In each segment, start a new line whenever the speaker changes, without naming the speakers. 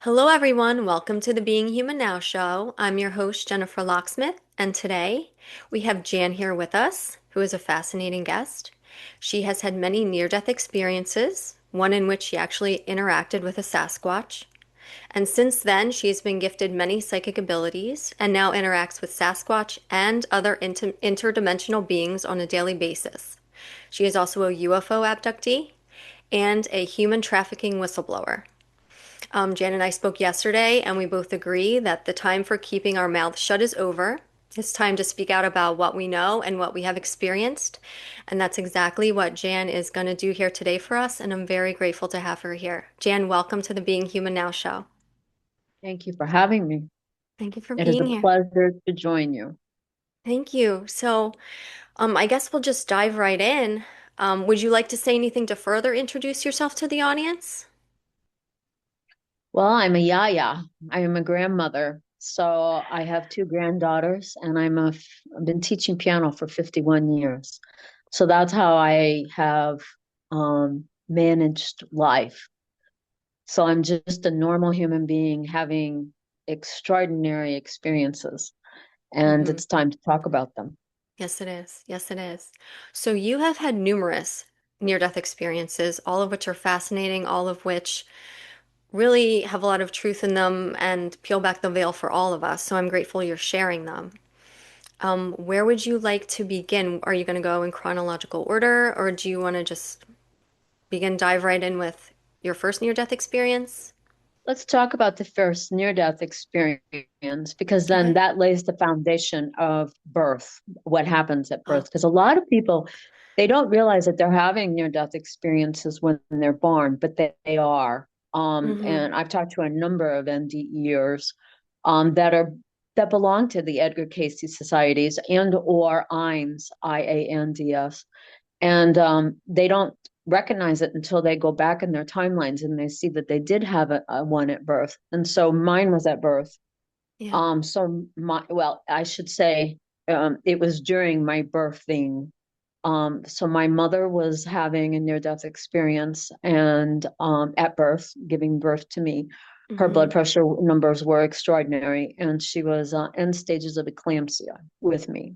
Hello, everyone. Welcome to the Being Human Now show. I'm your host, Jennifer Locksmith, and today we have Jan here with us, who is a fascinating guest. She has had many near death experiences, one in which she actually interacted with a Sasquatch. And since then, she has been gifted many psychic abilities and now interacts with Sasquatch and other interdimensional beings on a daily basis. She is also a UFO abductee and a human trafficking whistleblower. Jan and I spoke yesterday, and we both agree that the time for keeping our mouths shut is over. It's time to speak out about what we know and what we have experienced. And that's exactly what Jan is going to do here today for us. And I'm very grateful to have her here. Jan, welcome to the Being Human Now show.
Thank you for having me.
Thank you for
It is
being
a
here.
pleasure to join you.
Thank you. I guess we'll just dive right in. Would you like to say anything to further introduce yourself to the audience?
Well, I'm a yaya. I am a grandmother. So I have two granddaughters, and I've been teaching piano for 51 years. So that's how I have managed life. So I'm just a normal human being having extraordinary experiences, and
Hmm.
it's time to talk about them.
Yes, it is. Yes, it is. So you have had numerous near-death experiences, all of which are fascinating, all of which really have a lot of truth in them and peel back the veil for all of us. So I'm grateful you're sharing them. Where would you like to begin? Are you going to go in chronological order, or do you want to just dive right in with your first near-death experience?
Let's talk about the first near-death experience because then
Okay.
that lays the foundation of birth, what happens at birth.
Oh.
Because a lot of people, they don't realize that they're having near-death experiences when they're born, but they are.
Mm-hmm.
And I've talked to a number of NDEers that belong to the Edgar Cayce societies and or IANDS, IANDS, and they don't recognize it until they go back in their timelines and they see that they did have a one at birth. And so mine was at birth.
Yeah.
I should say, it was during my birthing. So my mother was having a near-death experience and at birth, giving birth to me. Her
Mm-hmm.
blood pressure numbers were extraordinary, and she was end stages of eclampsia with me.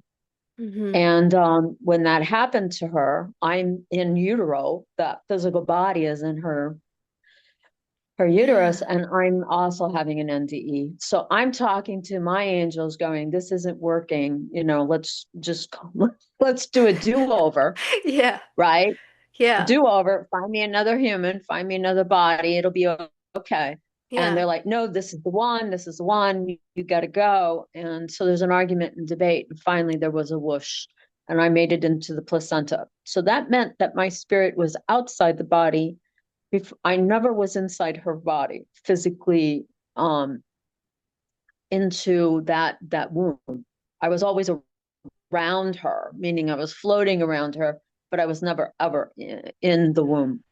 Mm-hmm.
And when that happened to her, I'm in utero. The physical body is in her uterus,
Yeah.
and I'm also having an NDE. So I'm talking to my angels, going, "This isn't working. Let's just let's do a do over,
Yeah.
right?
Yeah.
Do over. Find me another human. Find me another body. It'll be okay." And
Yeah.
they're like, "No, this is the one. This is the one. You got to go." And so there's an argument and debate. And finally, there was a whoosh, and I made it into the placenta. So that meant that my spirit was outside the body. I never was inside her body physically, um, into that womb. I was always around her, meaning I was floating around her, but I was never ever in the womb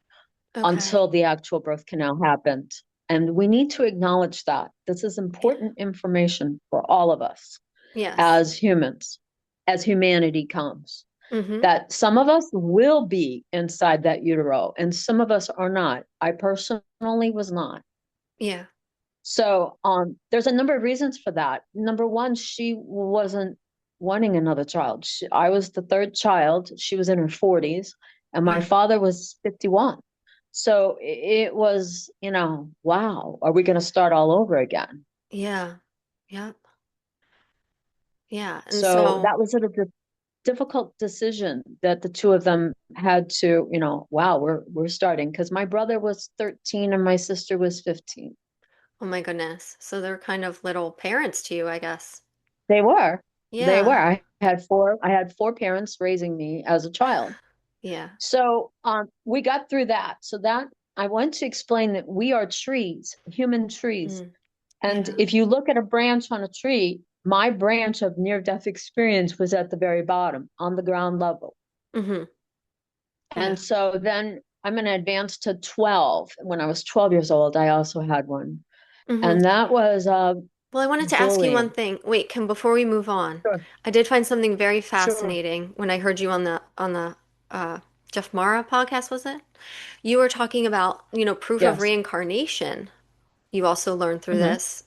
Okay.
until the actual birth canal happened. And we need to acknowledge that. This is
Yeah.
important information for all of us
Yes.
as humans, as humanity comes.
Mm-hmm.
That some of us will be inside that utero and some of us are not. I personally was not.
Yeah.
So there's a number of reasons for that. Number one, she wasn't wanting another child. I was the third child. She was in her 40s, and my
Yeah.
father was 51. So it was, wow, are we going to start all over again?
Yeah. Yep. Yeah. And
So
so,
that was sort of the difficult decision that the two of them had to, wow, we're starting because my brother was 13 and my sister was 15.
oh my goodness. So they're kind of little parents to you, I guess.
They were. They were.
Yeah.
I had four parents raising me as a child.
Yeah.
So we got through that. So that I want to explain that we are trees, human trees.
Mm.
And
Yeah.
if you look at a branch on a tree, my branch of near-death experience was at the very bottom, on the ground level.
Mm-hmm.
And
Yeah.
so then I'm going to advance to 12. When I was 12 years old, I also had one.
Mm-hmm.
And that was
Well, I wanted to ask you one
bullying.
thing. Wait, can before we move on,
Sure.
I did find something very
Sure.
fascinating when I heard you on the uh Jeff Mara podcast, was it? You were talking about, proof of
Yes.
reincarnation. you also learned through
Hmm.
this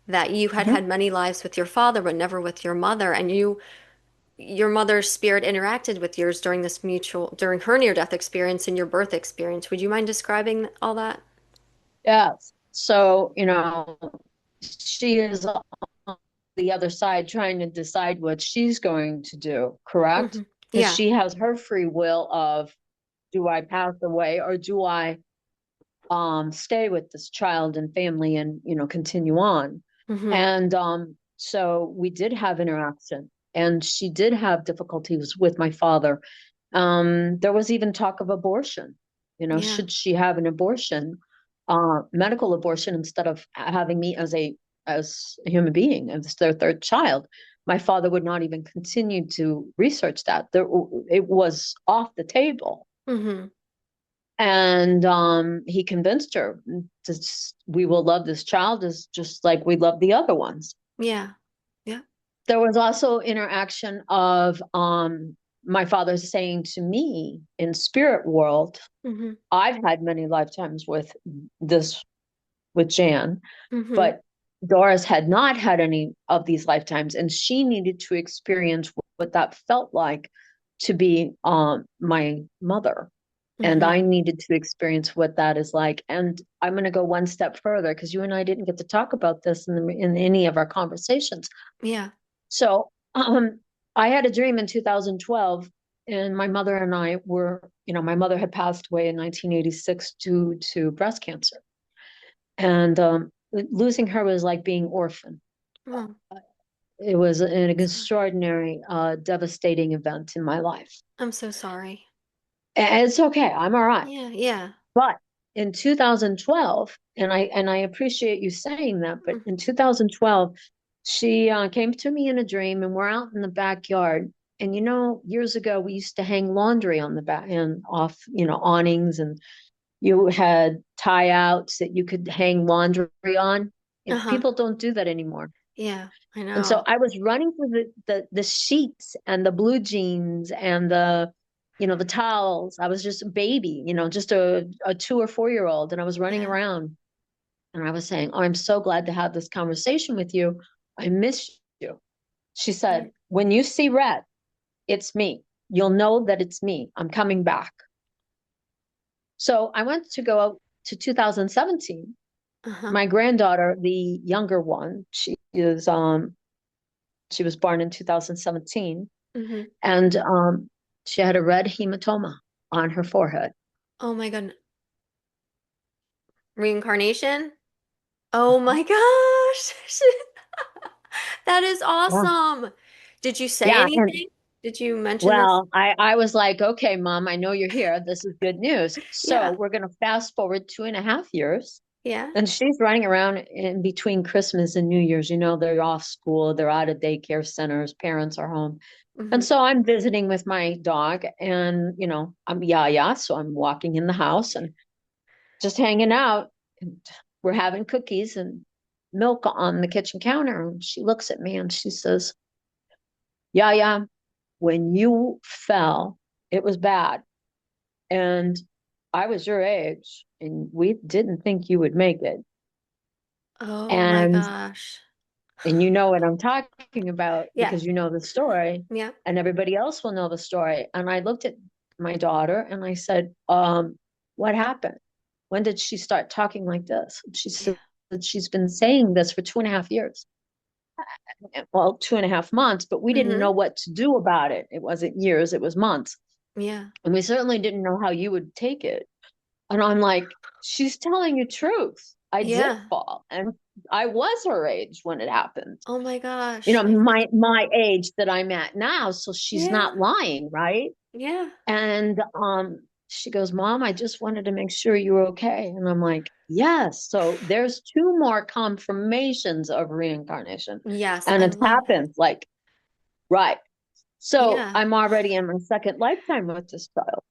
that you had
Hmm.
had many lives with your father, but never with your mother, and your mother's spirit interacted with yours during this mutual, during her near-death experience and your birth experience. Would you mind describing all that?
Yes. So, she is on the other side trying to decide what she's going to do, correct?
Hmm.
Because
Yeah.
she has her free will of, do I pass away or do I stay with this child and family and continue on?
Hmm.
And so we did have interaction, and she did have difficulties with my father. There was even talk of abortion.
Yeah.
Should she have an abortion, medical abortion, instead of having me as a human being, as their third child? My father would not even continue to research that. It was off the table.
Hmm.
And he convinced her, we will love this child as just like we love the other ones.
Yeah. Yeah.
There was also interaction of my father saying to me, in spirit world,
Hmm.
I've had many lifetimes this with Jan,
Hmm.
but Doris had not had any of these lifetimes, and she needed to experience what that felt like to be my mother. And
Hmm.
I needed to experience what that is like. And I'm going to go one step further, because you and I didn't get to talk about this in any of our conversations.
Yeah.
So I had a dream in 2012, and my mother and I were, my mother had passed away in 1986 due to breast cancer. And losing her was like being orphaned.
Oh,
It was an
sorry.
extraordinary, devastating event in my life.
I'm so sorry.
And it's okay. I'm all right.
Yeah. Yeah.
But in 2012, and I appreciate you saying that, but
Mm.
in 2012, she came to me in a dream, and we're out in the backyard. And years ago, we used to hang laundry on the back and off, awnings, and you had tie outs that you could hang laundry on.
Uh-huh.
People don't do that anymore.
Yeah. I
And so
know.
I was running through the sheets and the blue jeans and the towels. I was just a baby, just a 2 or 4 year old. And I was running
Yeah.
around, and I was saying, "Oh, I'm so glad to have this conversation with you. I miss you." She
Yeah.
said, "When you see red, it's me. You'll know that it's me. I'm coming back." So I went to go out to 2017.
Uh-huh.
My granddaughter, the younger one, she was born in 2017,
Hmm.
and she had a red hematoma on her forehead.
Oh my goodness. Reincarnation? Oh my gosh. That is
Yeah.
awesome. Did you say
Yeah. And
anything? Did you mention this?
well, I was like, okay, mom, I know you're here. This is good news. So
Yeah.
we're going to fast forward 2.5 years.
Yeah.
And she's running around in between Christmas and New Year's. They're off school, they're out of daycare centers, parents are home. And
Hmm.
so I'm visiting with my dog, and, I'm Yaya. So I'm walking in the house and just hanging out. And we're having cookies and milk on the kitchen counter. And she looks at me and she says, Yaya, when you fell, it was bad. And I was your age, and we didn't think you would make it.
Oh my
And
gosh.
you know what I'm talking about,
Yeah.
because you know the story,
Yeah.
and everybody else will know the story. And I looked at my daughter and I said, what happened? When did she start talking like this? She
Yeah.
said that she's been saying this for 2.5 years. Well, 2.5 months, but we didn't
Hmm.
know what to do about it. It wasn't years, it was months.
Yeah.
And we certainly didn't know how you would take it. And I'm like, she's telling you truth. I did
Yeah.
fall, and I was her age when it happened.
Oh my gosh.
My age that I'm at now. So she's
Yeah.
not lying, right?
Yeah.
And she goes, Mom, I just wanted to make sure you were okay. And I'm like, yes. So there's two more confirmations of reincarnation.
Yes,
And
I
it's
love that.
happened, like, right. So
Yeah.
I'm already in my second lifetime with this child.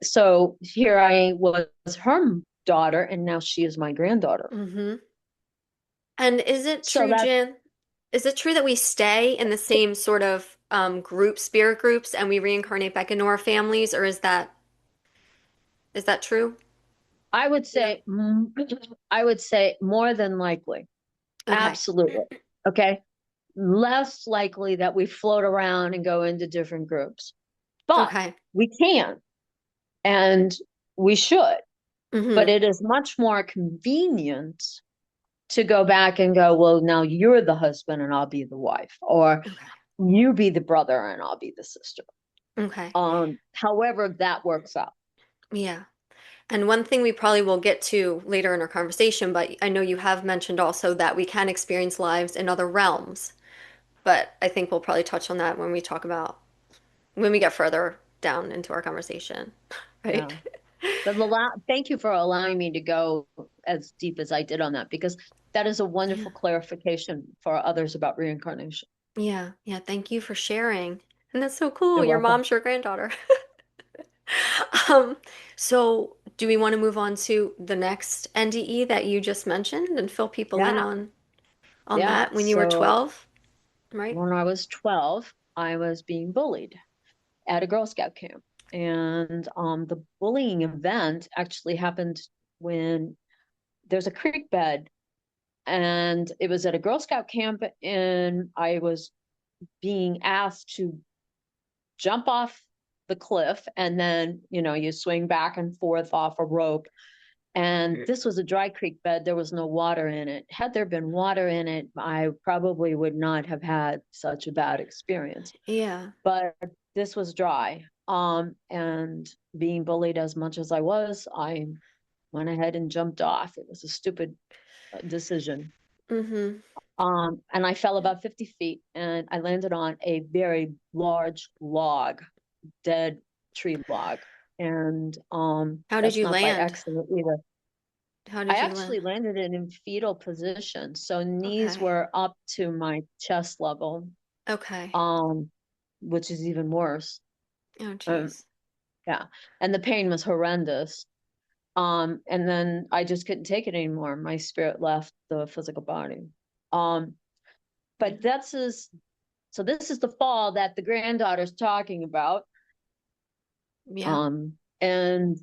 So here I was her daughter, and now she is my granddaughter.
Hmm. And is it
So
true,
that's
Jan? Is it true that we stay in the same sort of group, spirit groups, and we reincarnate back into our families, or is that true?
I would
Yeah.
say, I would say more than likely.
Okay.
Absolutely. Okay. Less likely that we float around and go into different groups, but
Okay.
we can and we should. But
Mm-hmm.
it is much more convenient to go back and go, well, now you're the husband and I'll be the wife, or
Okay.
you be the brother and I'll be the sister.
Okay.
However that works out.
Yeah. And one thing we probably will get to later in our conversation, but I know you have mentioned also that we can experience lives in other realms. But I think we'll probably touch on that when we talk about when we get further down into our conversation, right?
Yeah. But thank you for allowing me to go as deep as I did on that, because that is a
Yeah.
wonderful clarification for others about reincarnation.
Yeah. Yeah. Thank you for sharing. And that's so cool.
You're
Your
welcome.
mom's your granddaughter. Um, so do we want to move on to the next NDE that you just mentioned and fill people in
Yeah.
on
Yeah.
that when you were
So
12, right?
when I was 12, I was being bullied at a Girl Scout camp. And the bullying event actually happened when there's a creek bed, and it was at a Girl Scout camp, and I was being asked to jump off the cliff, and then you swing back and forth off a rope. And this was a dry creek bed. There was no water in it. Had there been water in it, I probably would not have had such a bad experience.
Yeah.
But this was dry. And being bullied as much as I was, I went ahead and jumped off. It was a stupid decision.
Mm-hmm.
And I fell about 50 feet, and I landed on a very large log, dead tree log. And
How did
that's
you
not by
land?
accident either.
How
I
did you land?
actually landed in fetal position, so knees
Okay.
were up to my chest level,
Okay.
um, which is even worse.
Oh,
Um,
geez.
yeah, and the pain was horrendous. And then I just couldn't take it anymore. My spirit left the physical body. Um, but so this is the fall that the granddaughter's talking about.
Yeah.
And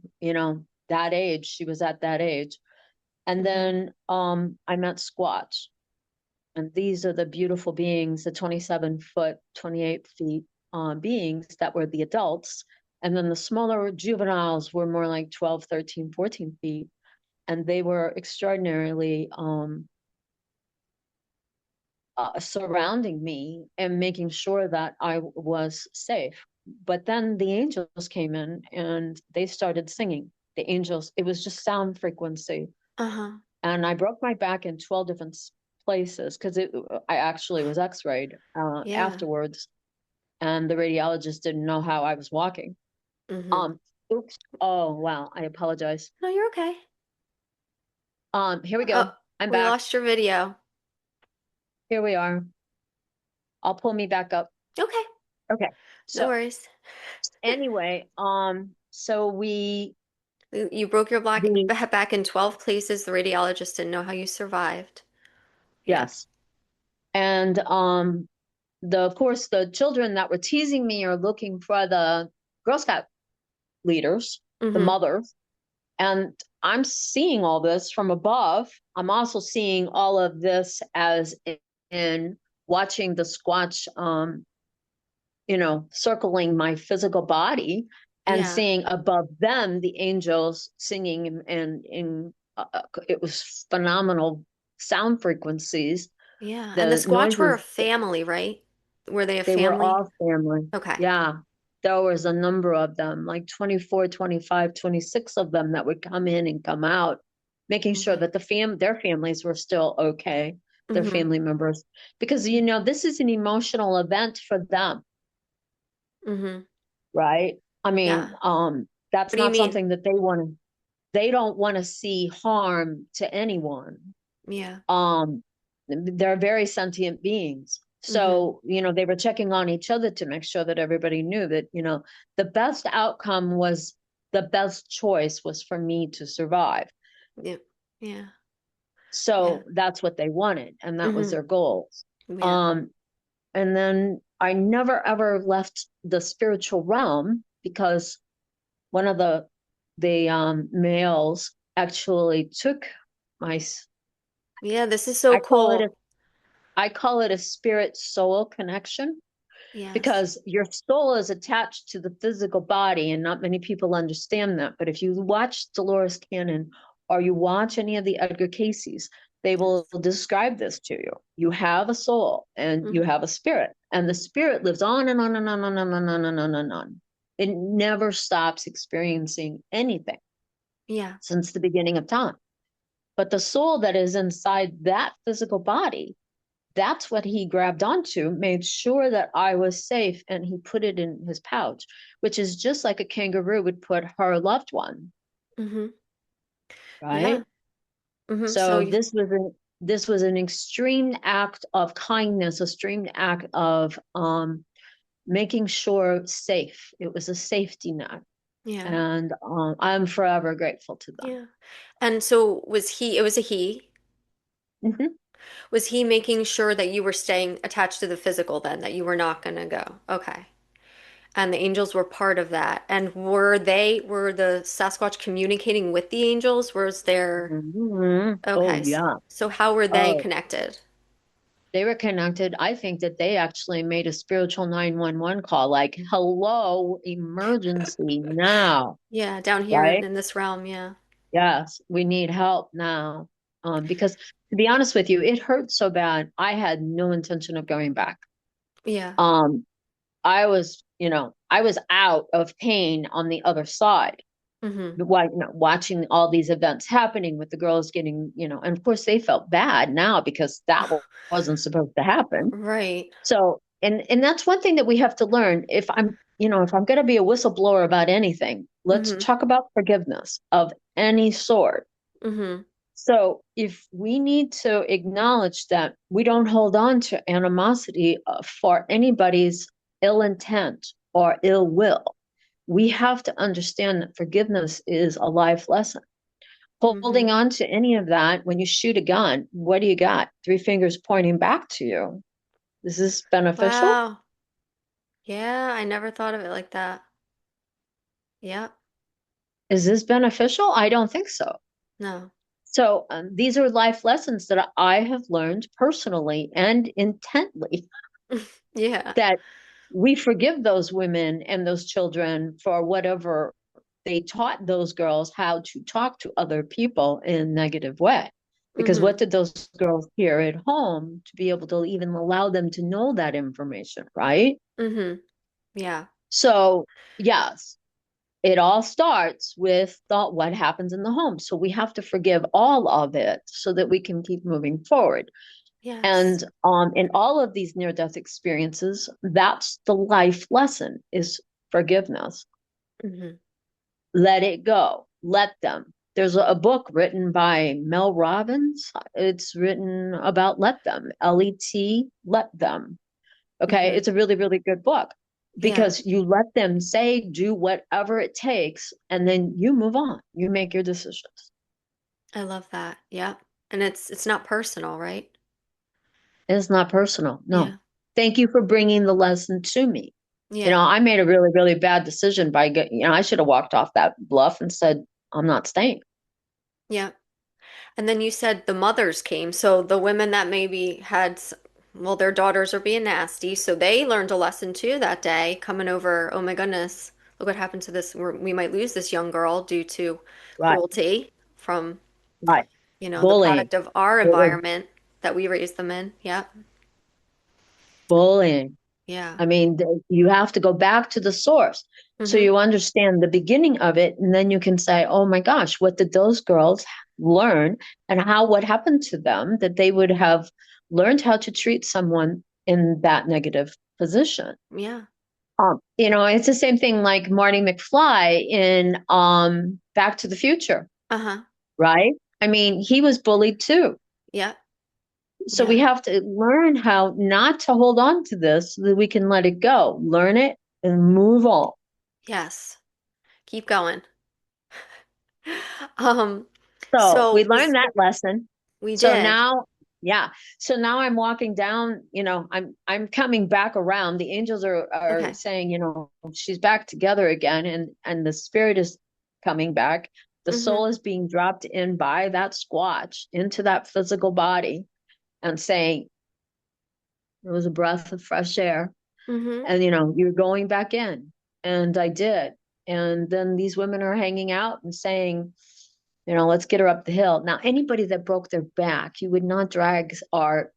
that age, she was at that age. And
Mm-hmm.
then I met Squatch. And these are the beautiful beings, the 27-foot, 28 feet beings that were the adults. And then the smaller juveniles were more like 12, 13, 14 feet. And they were extraordinarily surrounding me and making sure that I was safe. But then the angels came in and they started singing. The angels, it was just sound frequency.
Uh-huh.
And I broke my back in 12 different places because I actually was x-rayed
Yeah.
afterwards, and the radiologist didn't know how I was walking.
Mm-hmm.
Um, oops. Oh, wow. I apologize.
No, you're okay.
Here we
Oh,
go. I'm
we
back.
lost your video.
Here we are. I'll pull me back up.
Okay.
Okay.
No
So
worries.
anyway, so
You broke your
the
back in 12 places. The radiologist didn't know how you survived. Yeah.
yes. And of course the children that were teasing me are looking for the Girl Scout leaders, the
Mm-hmm.
mothers. And I'm seeing all this from above. I'm also seeing all of this as in watching the Squatch, circling my physical body, and
Yeah.
seeing above them the angels singing, and it was phenomenal sound frequencies.
Yeah. And the
The
Squatch were a
noises,
family, right? Were they a
they were
family?
all family.
Okay.
Yeah. There was a number of them, like 24, 25, 26 of them that would come in and come out, making sure
Okay.
that their families were still okay, their
Mm-hmm.
family members, because this is an emotional event for them,
Mm-hmm.
right? I mean,
Yeah.
that's
What do you
not
mean?
something that they don't want to see harm to anyone.
Yeah.
um they're very sentient beings,
Mm-hmm.
so they were checking on each other to make sure that everybody knew that the best outcome was, the best choice was for me to survive.
Yeah. Yeah. Yeah.
So that's what they wanted, and that was
Mm-hmm.
their goals.
Yeah.
um and then I never ever left the spiritual realm, because one of the males actually took my,
Yeah, this is so
I call it
cool.
I call it a spirit soul connection,
Yes.
because your soul is attached to the physical body, and not many people understand that. But if you watch Dolores Cannon or you watch any of the Edgar Cayce's, they will
Yes.
describe this to you. You have a soul and you
Hmm.
have a spirit, and the spirit lives on and on and on and on and on and on and on. It never stops experiencing anything
Yeah.
since the beginning of time. But the soul that is inside that physical body, that's what he grabbed onto, made sure that I was safe, and he put it in his pouch, which is just like a kangaroo would put her loved one,
Hmm.
right?
Yeah. Hmm. So
So
you,
this was an extreme act of kindness, a extreme act of making sure safe. It was a safety net,
yeah.
and I'm forever grateful to them.
Yeah. And so was he, it was a he,
Mhm.
was he making sure that you were staying attached to the physical then, that you were not going to go? Okay. And the angels were part of that. And were the Sasquatch communicating with the angels? Was there,
Mhm. Oh
okay.
yeah.
So how were they
Oh,
connected?
they were connected. I think that they actually made a spiritual 911 call, like, hello, emergency now,
Yeah, down here
right?
in this realm. Yeah.
Yes, we need help now. Because to be honest with you, it hurt so bad. I had no intention of going back.
Yeah.
Um, I was out of pain on the other side.
Hmm.
Watching all these events happening with the girls getting, and of course they felt bad now because that wasn't supposed to happen.
Right.
So, and that's one thing that we have to learn. If I'm going to be a whistleblower about anything, let's
Hmm.
talk about forgiveness of any sort.
Hmm.
So, if we need to acknowledge that we don't hold on to animosity for anybody's ill intent or ill will, we have to understand that forgiveness is a life lesson.
Hmm.
Holding on to any of that, when you shoot a gun, what do you got? Three fingers pointing back to you. Is this beneficial?
Wow. Yeah, I never thought of it like that. Yeah.
Is this beneficial? I don't think so.
No.
So these are life lessons that I have learned personally and intently,
Yeah.
that we forgive those women and those children for whatever they taught those girls how to talk to other people in a negative way. Because
Hmm.
what did those girls hear at home to be able to even allow them to know that information, right?
Hmm. Yeah.
So, yes, it all starts with what happens in the home. So we have to forgive all of it so that we can keep moving forward.
Yes.
And in all of these near-death experiences, that's the life lesson, is forgiveness.
Hmm.
Let it go. Let them. There's a book written by Mel Robbins. It's written about let them, Let, let them. Okay.
Hmm.
It's a really, really good book,
Yeah.
because you let them say, do whatever it takes, and then you move on. You make your decisions.
I love that. Yeah. And it's not personal, right?
It's not personal. No.
Yeah.
Thank you for bringing the lesson to me.
Yeah.
I made a really, really bad decision I should have walked off that bluff and said, I'm not staying.
Yeah. And then you said the mothers came. So the women that maybe well, their daughters are being nasty. So they learned a lesson too that day, coming over. Oh my goodness, look what happened to this. We might lose this young girl due to
Right.
cruelty from,
Right.
the
Bullying.
product of our
It was
environment that we raised them in. Yeah.
bullying.
Yeah.
I mean, you have to go back to the source so
Hmm.
you understand the beginning of it. And then you can say, oh my gosh, what did those girls learn, and what happened to them that they would have learned how to treat someone in that negative position?
Yeah.
It's the same thing like Marty McFly in Back to the Future,
Uh-huh.
right? I mean, he was bullied too.
Yeah.
So we
Yeah.
have to learn how not to hold on to this so that we can let it go, learn it, and move on.
Yes. Keep going. Um,
So we
so
learned that lesson.
we
So
did.
now, yeah. So now I'm walking down, I'm coming back around. The angels are
Okay.
saying, she's back together again, and the spirit is coming back. The
Mm-hmm.
soul is being dropped in by that squatch into that physical body and saying, it was a breath of fresh air.
Mm-hmm.
And, you're going back in. And I did. And then these women are hanging out and saying, let's get her up the hill. Now, anybody that broke their back, you would not drag or,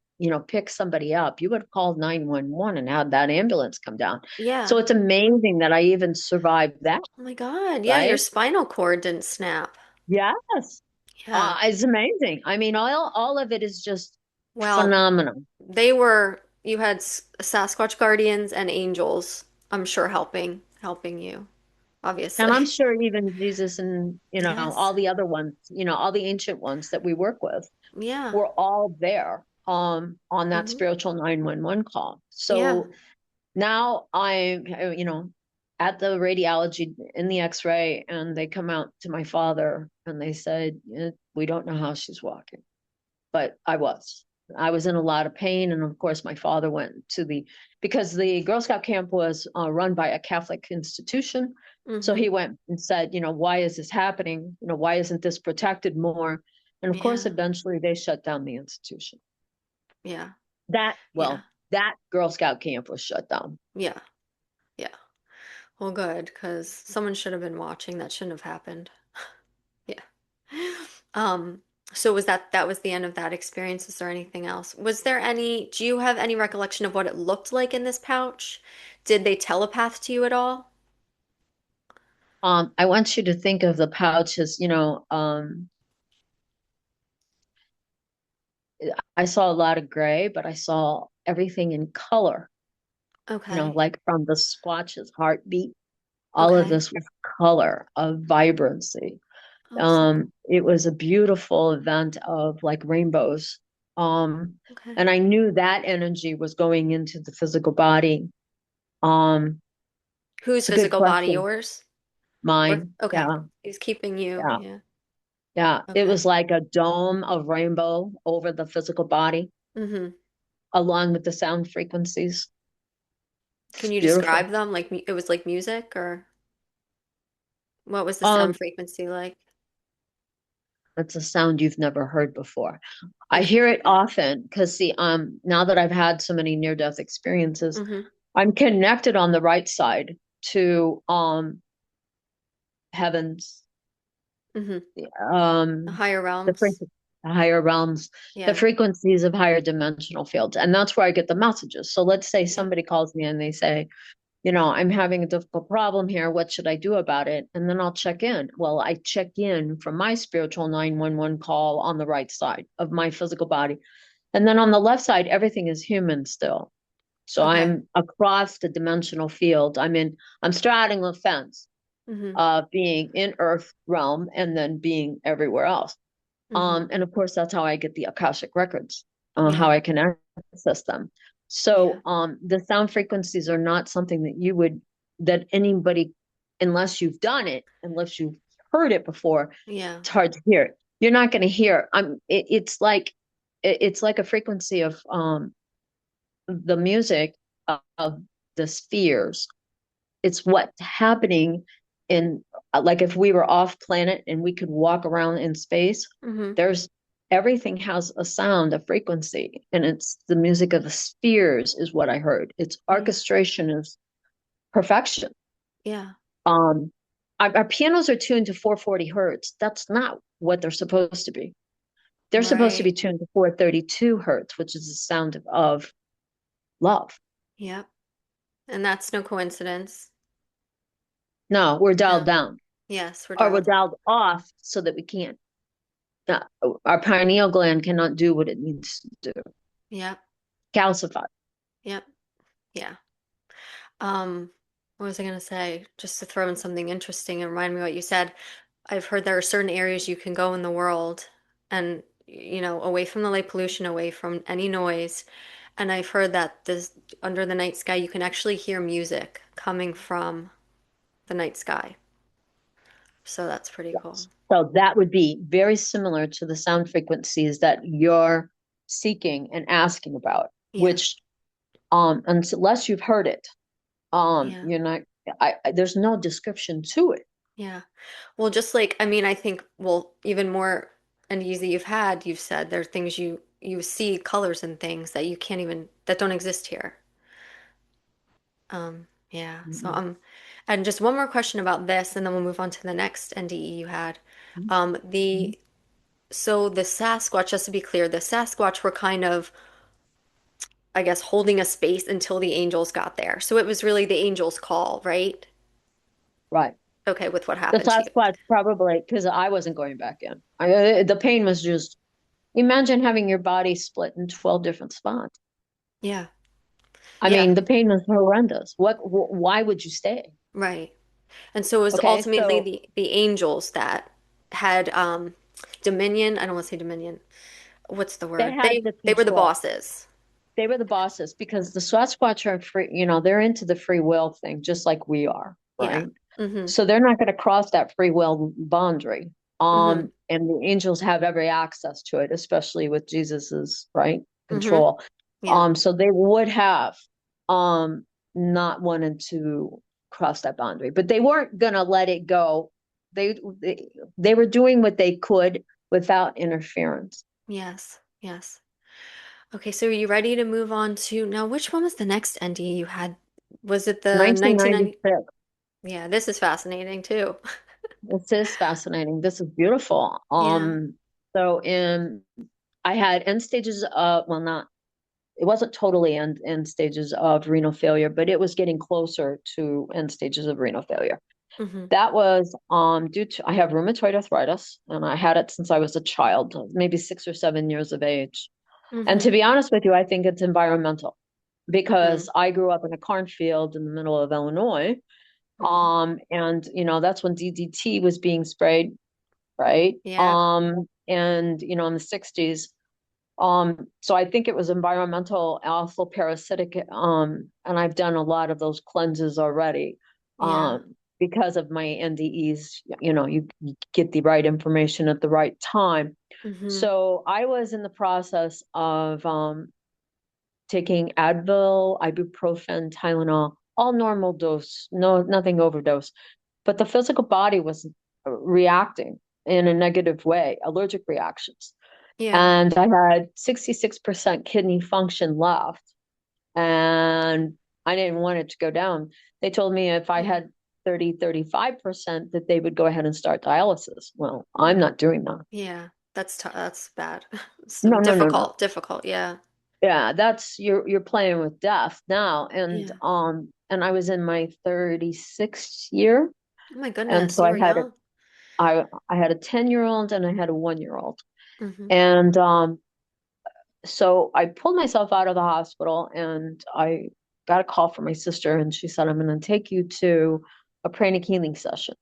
pick somebody up. You would have called 911 and had that ambulance come down. So
Yeah.
it's amazing that I even survived that,
Oh my God. Yeah, your
right?
spinal cord didn't snap.
Yes.
Yeah.
It's amazing. I mean, all of it is just
Well,
phenomenal.
you had Sasquatch guardians and angels, I'm sure helping you,
And I'm
obviously.
sure even Jesus and,
Yes.
all the other ones, all the ancient ones that we work with
Yeah.
were all there on that
Hmm.
spiritual 911 call.
Yeah.
So now I'm, at the radiology in the x-ray, and they come out to my father and they said, we don't know how she's walking. But I was in a lot of pain. And of course, my father went because the Girl Scout camp was run by a Catholic institution. So
Hmm.
he went and said, why is this happening? Why isn't this protected more? And of course,
Yeah.
eventually they shut down the institution.
Yeah.
That,
Yeah.
well, that Girl Scout camp was shut down.
Yeah. Yeah. Well, good, because someone should have been watching. That shouldn't have happened. Yeah. Um, so that was the end of that experience? Is there anything else? Do you have any recollection of what it looked like in this pouch? Did they telepath to you at all?
I want you to think of the pouch as, I saw a lot of gray, but I saw everything in color,
Okay.
like from the Squatch's heartbeat. All of
Okay.
this was color, of vibrancy.
Awesome.
It was a beautiful event of like rainbows. Um,
Okay.
and I knew that energy was going into the physical body. Um,
Whose
it's a good
physical body?
question.
Yours?
Mine.
Okay.
Yeah.
He's keeping you.
Yeah.
Yeah.
Yeah. It was
Okay.
like a dome of rainbow over the physical body,
Mm-hmm.
along with the sound frequencies.
Can
It's
you
beautiful.
describe them? Like it was like music, or what was the sound
Um,
frequency like?
it's a sound you've never heard before. I
Like,
hear it often because see, now that I've had so many near-death experiences,
mm-hmm.
I'm connected on the right side to heavens,
Mm-hmm. The
um
higher
the
realms.
frequency, the higher realms, the
Yeah.
frequencies of higher dimensional fields. And that's where I get the messages. So let's say
Yeah.
somebody calls me and they say, I'm having a difficult problem here. What should I do about it? And then I'll check in. Well, I check in from my spiritual 911 call on the right side of my physical body. And then on the left side, everything is human still. So
Okay.
I'm across the dimensional field. I'm straddling a fence
Mm-hmm.
of being in Earth realm and then being everywhere else.
Mm-hmm.
And of course, that's how I get the Akashic records, how
Yeah.
I can access them.
Yeah.
So the sound frequencies are not something that anybody, unless you've done it, unless you've heard it before,
Yeah.
it's hard to hear it. You're not going to hear. It's like a frequency of the music of the spheres. It's what's happening in, like, if we were off planet and we could walk around in space,
Mm-hmm.
there's everything has a sound, a frequency, and it's the music of the spheres is what I heard. Its
Yeah.
orchestration is perfection.
Yeah.
um our pianos are tuned to 440 hertz. That's not what they're supposed to be. They're supposed to be
Right.
tuned to 432 hertz, which is the sound of love.
Yep. And that's no coincidence.
No, we're dialed
Yeah.
down,
Yes, we're
or we're
dialed in.
dialed off so that we can't, uh, our pineal gland cannot do what it needs to do.
Yep.
Calcified.
Yep. Yeah. Um, what was I gonna say? Just to throw in something interesting and remind me what you said. I've heard there are certain areas you can go in the world and, away from the light pollution, away from any noise. And I've heard that this under the night sky, you can actually hear music coming from the night sky. So that's pretty cool.
Yes. So that would be very similar to the sound frequencies that you're seeking and asking about,
Yeah.
which, unless you've heard it,
Yeah.
you're not, there's no description to it.
Yeah. Well, just like, I mean, I think, well, even more NDEs that you've had, you've said there are things you see colors and things that you can't even that don't exist here. Yeah. So
Mhm.
and just one more question about this, and then we'll move on to the next NDE you had.
Mhm.
The so the Sasquatch, just to be clear, the Sasquatch were kind of, I guess, holding a space until the angels got there. So it was really the angels' call, right?
Right.
Okay, with what
The
happened to you.
Sasquatch probably, because I wasn't going back in. The pain was just, imagine having your body split in 12 different spots.
Yeah.
I
Yeah.
mean, the pain was horrendous. Why would you stay?
Right. And so it was
Okay,
ultimately
so
the angels that had dominion. I don't want to say dominion. What's the
they
word?
had the
They were the
control.
bosses.
They were the bosses because the Sasquatch are free, they're into the free will thing, just like we are,
Yeah.
right?
Mm-hmm.
So they're not going to cross that free will boundary.
Mm-hmm.
And the angels have every access to it, especially with Jesus's right
Mm-hmm.
control.
Yeah.
So they would have um not wanted to cross that boundary, but they weren't gonna let it go. They were doing what they could without interference.
Yes. Yes. Okay, so are you ready to move on to now? Which one was the next NDE you had? Was it the 1990?
1996.
Yeah, this is fascinating too.
This is fascinating. This is beautiful.
Yeah.
So in I had end stages of, well, not, it wasn't totally end stages of renal failure, but it was getting closer to end stages of renal failure.
Mm-hmm.
That was due to, I have rheumatoid arthritis and I had it since I was a child, maybe 6 or 7 years of age. And
Mm-hmm.
to be honest with you, I think it's environmental
Mm-hmm.
because I grew up in a cornfield in the middle of Illinois.
Mm-hmm.
And that's when DDT was being sprayed, right?
Yeah.
And in the 60s. So I think it was environmental, also parasitic, and I've done a lot of those cleanses already.
Yeah.
Because of my NDEs, you get the right information at the right time.
Mm-hmm.
So I was in the process of taking Advil, ibuprofen, Tylenol, all normal dose, no, nothing overdose. But the physical body was reacting in a negative way, allergic reactions.
Yeah.
And I had 66% kidney function left. And I didn't want it to go down. They told me if I
Yeah.
had 35% that they would go ahead and start dialysis. Well, I'm not doing that.
Yeah. That's bad.
No,
Some
no, no, no.
difficult. Yeah.
Yeah, that's you're playing with death now.
Yeah.
And I was in my 36th year.
Oh my
And
goodness,
so
you were young.
I had a 10-year-old and I had a 1-year old.
Mm-hmm.
And so I pulled myself out of the hospital and I got a call from my sister and she said, I'm going to take you to a pranic healing session.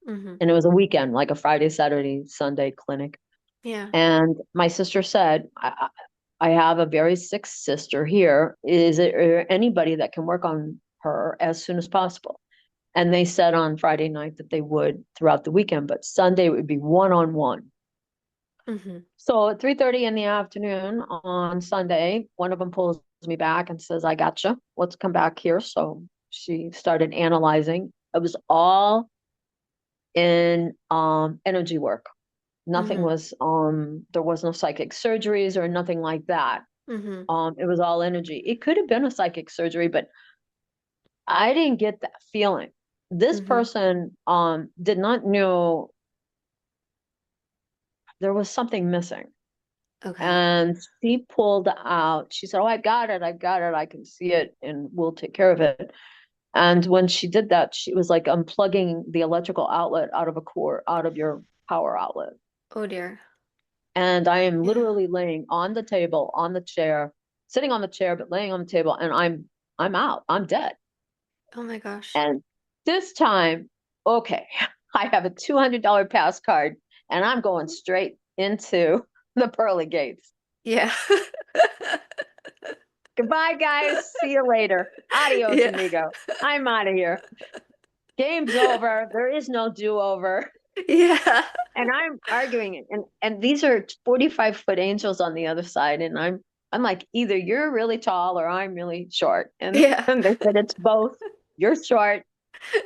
Mm-hmm.
And it was a weekend, like a Friday, Saturday, Sunday clinic.
Yeah.
And my sister said, I have a very sick sister here. Is there anybody that can work on her as soon as possible? And they said on Friday night that they would throughout the weekend, but Sunday it would be one-on-one.
Mm-hmm.
So at 3:30 in the afternoon on Sunday, one of them pulls me back and says, I gotcha. Let's come back here. So she started analyzing. It was all in energy work. Nothing
Mm-hmm.
was there was no psychic surgeries or nothing like that.
Mm-hmm.
It was all energy. It could have been a psychic surgery, but I didn't get that feeling. This
Mm-hmm.
person did not know there was something missing.
Okay.
And she pulled out, she said, oh, I've got it, I can see it, and we'll take care of it. And when she did that, she was like unplugging the electrical outlet out of a core, out of your power outlet.
Oh dear.
And I am
Yeah.
literally laying on the table, on the chair, sitting on the chair, but laying on the table, and I'm out, I'm dead.
Oh my gosh.
And this time, okay, I have a $200 pass card, and I'm going straight into the pearly gates.
Yeah.
Goodbye, guys. See you later. Adios,
Yeah.
amigo. I'm out of here. Game's over. There is no do-over.
Yeah.
And I'm arguing it. And these are 45-foot angels on the other side. And I'm like, either you're really tall or I'm really short. And,
Yeah.
and they said it's both. You're short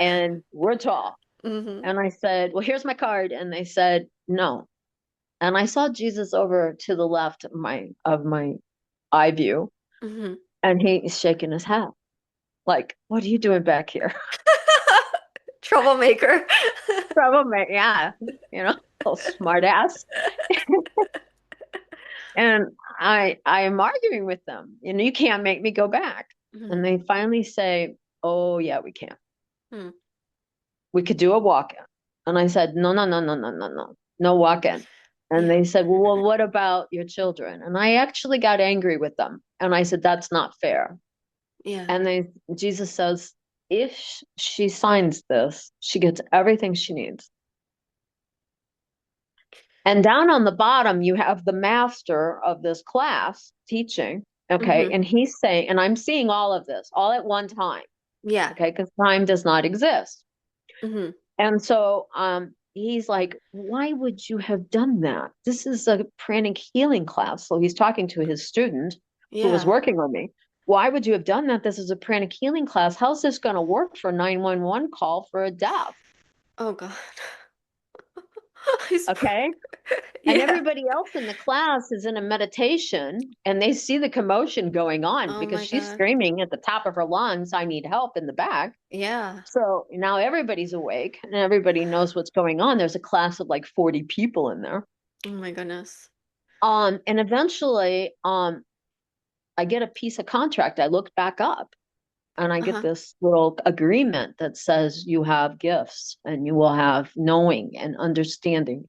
and we're tall.
Mm-hmm.
And I said, well, here's my card. And they said, no. And I saw Jesus over to the left of my eye view,
Mm-hmm.
and he's shaking his head. Like, what are you doing back here?
Troublemaker.
Troublemaker, yeah, little smart ass. And I am arguing with them. You can't make me go back. And
Mm-hmm.
they finally say, oh yeah, we can.
Hmm.
We could do a walk-in. And I said, no, no, no, no, no, no, no, no walk-in. And
Yeah.
they said, well, what about your children? And I actually got angry with them. And I said, that's not fair.
Yeah.
And Jesus says, if she signs this, she gets everything she needs. And down on the bottom, you have the master of this class teaching. Okay.
Mm-hmm.
And he's saying, and I'm seeing all of this all at one time.
Yeah.
Okay. Because time does not exist.
Mm-hmm.
And so he's like, why would you have done that? This is a pranic healing class. So he's talking to his student who was
Yeah.
working on me. Why would you have done that? This is a pranic healing class. How's this going to work for a 911 call for a death?
Oh God. He's
Okay. And
yeah.
everybody else in the class is in a meditation and they see the commotion going on
Oh
because
my
she's
God.
screaming at the top of her lungs, I need help in the back.
Yeah.
So now everybody's awake and everybody knows what's going on. There's a class of like 40 people in there.
Oh my goodness.
And eventually, I get a piece of contract. I looked back up and I get
Uh-huh.
this little agreement that says you have gifts and you will have knowing and understanding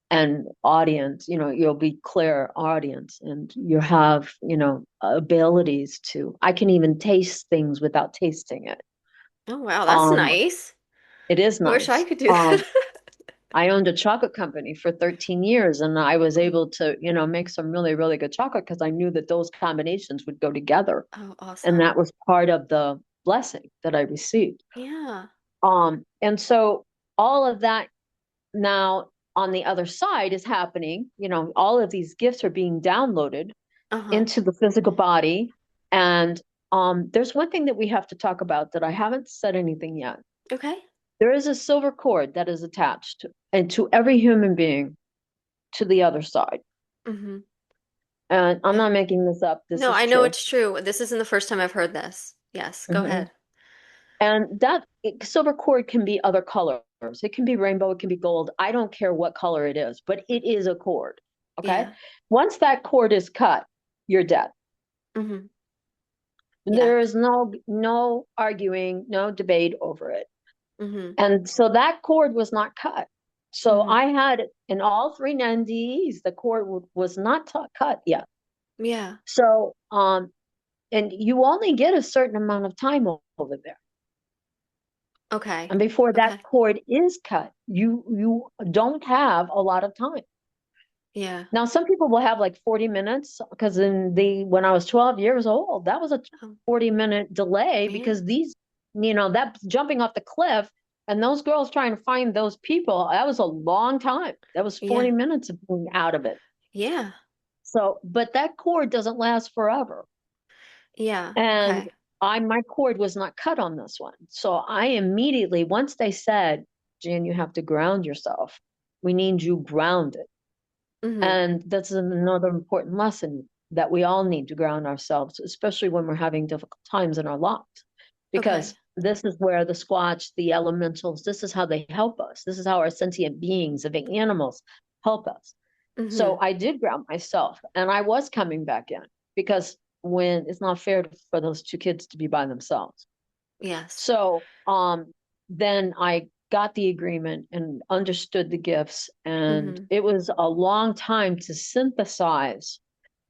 and audience, you'll be clear audience and you have, abilities to, I can even taste things without tasting it.
Oh wow, that's
Um,
nice.
it is
I wish I
nice.
could do that.
I owned a chocolate company for 13 years and I was able to, make some really, really good chocolate because I knew that those combinations would go together.
Oh,
And
awesome.
that was part of the blessing that I received.
Yeah.
And so all of that now on the other side is happening. All of these gifts are being downloaded
Uh-huh.
into the physical body. And there's one thing that we have to talk about that I haven't said anything yet.
Okay.
There is a silver cord that is attached and to every human being to the other side.
Mm-hmm.
And I'm
Okay.
not making this up. This
No,
is
I know
true.
it's true. This isn't the first time I've heard this. Yes, go
Mhm.
ahead.
And that silver cord can be other colors. It can be rainbow, it can be gold. I don't care what color it is, but it is a cord. Okay.
Yeah.
Once that cord is cut, you're dead.
Mm-hmm. Yeah.
There is no arguing, no debate over it.
Mm-hmm.
And so that cord was not cut. So
Mm-hmm.
I had in all three NDEs, the cord was not cut yet.
Yeah.
So and you only get a certain amount of time over there.
Okay.
And before that
Okay.
cord is cut, you don't have a lot of time.
Yeah.
Now, some people will have like 40 minutes because when I was 12 years old, that was a
Oh,
40-minute delay
man.
because that jumping off the cliff and those girls trying to find those people, that was a long time. That was
Yeah.
40 minutes of being out of it.
Yeah.
So, but that cord doesn't last forever.
Yeah.
And
Okay.
my cord was not cut on this one. So I immediately, once they said, Jan, you have to ground yourself. We need you grounded.
Mm-hmm.
And that's another important lesson that we all need to ground ourselves, especially when we're having difficult times in our lives. Because
Okay.
this is where the Squatch, the elementals, this is how they help us. This is how our sentient beings, the animals, help us.
Mm-hmm.
So I did ground myself and I was coming back in because when it's not fair for those two kids to be by themselves.
Yes.
So then I got the agreement and understood the gifts. And
Mm-hmm.
it was a long time to synthesize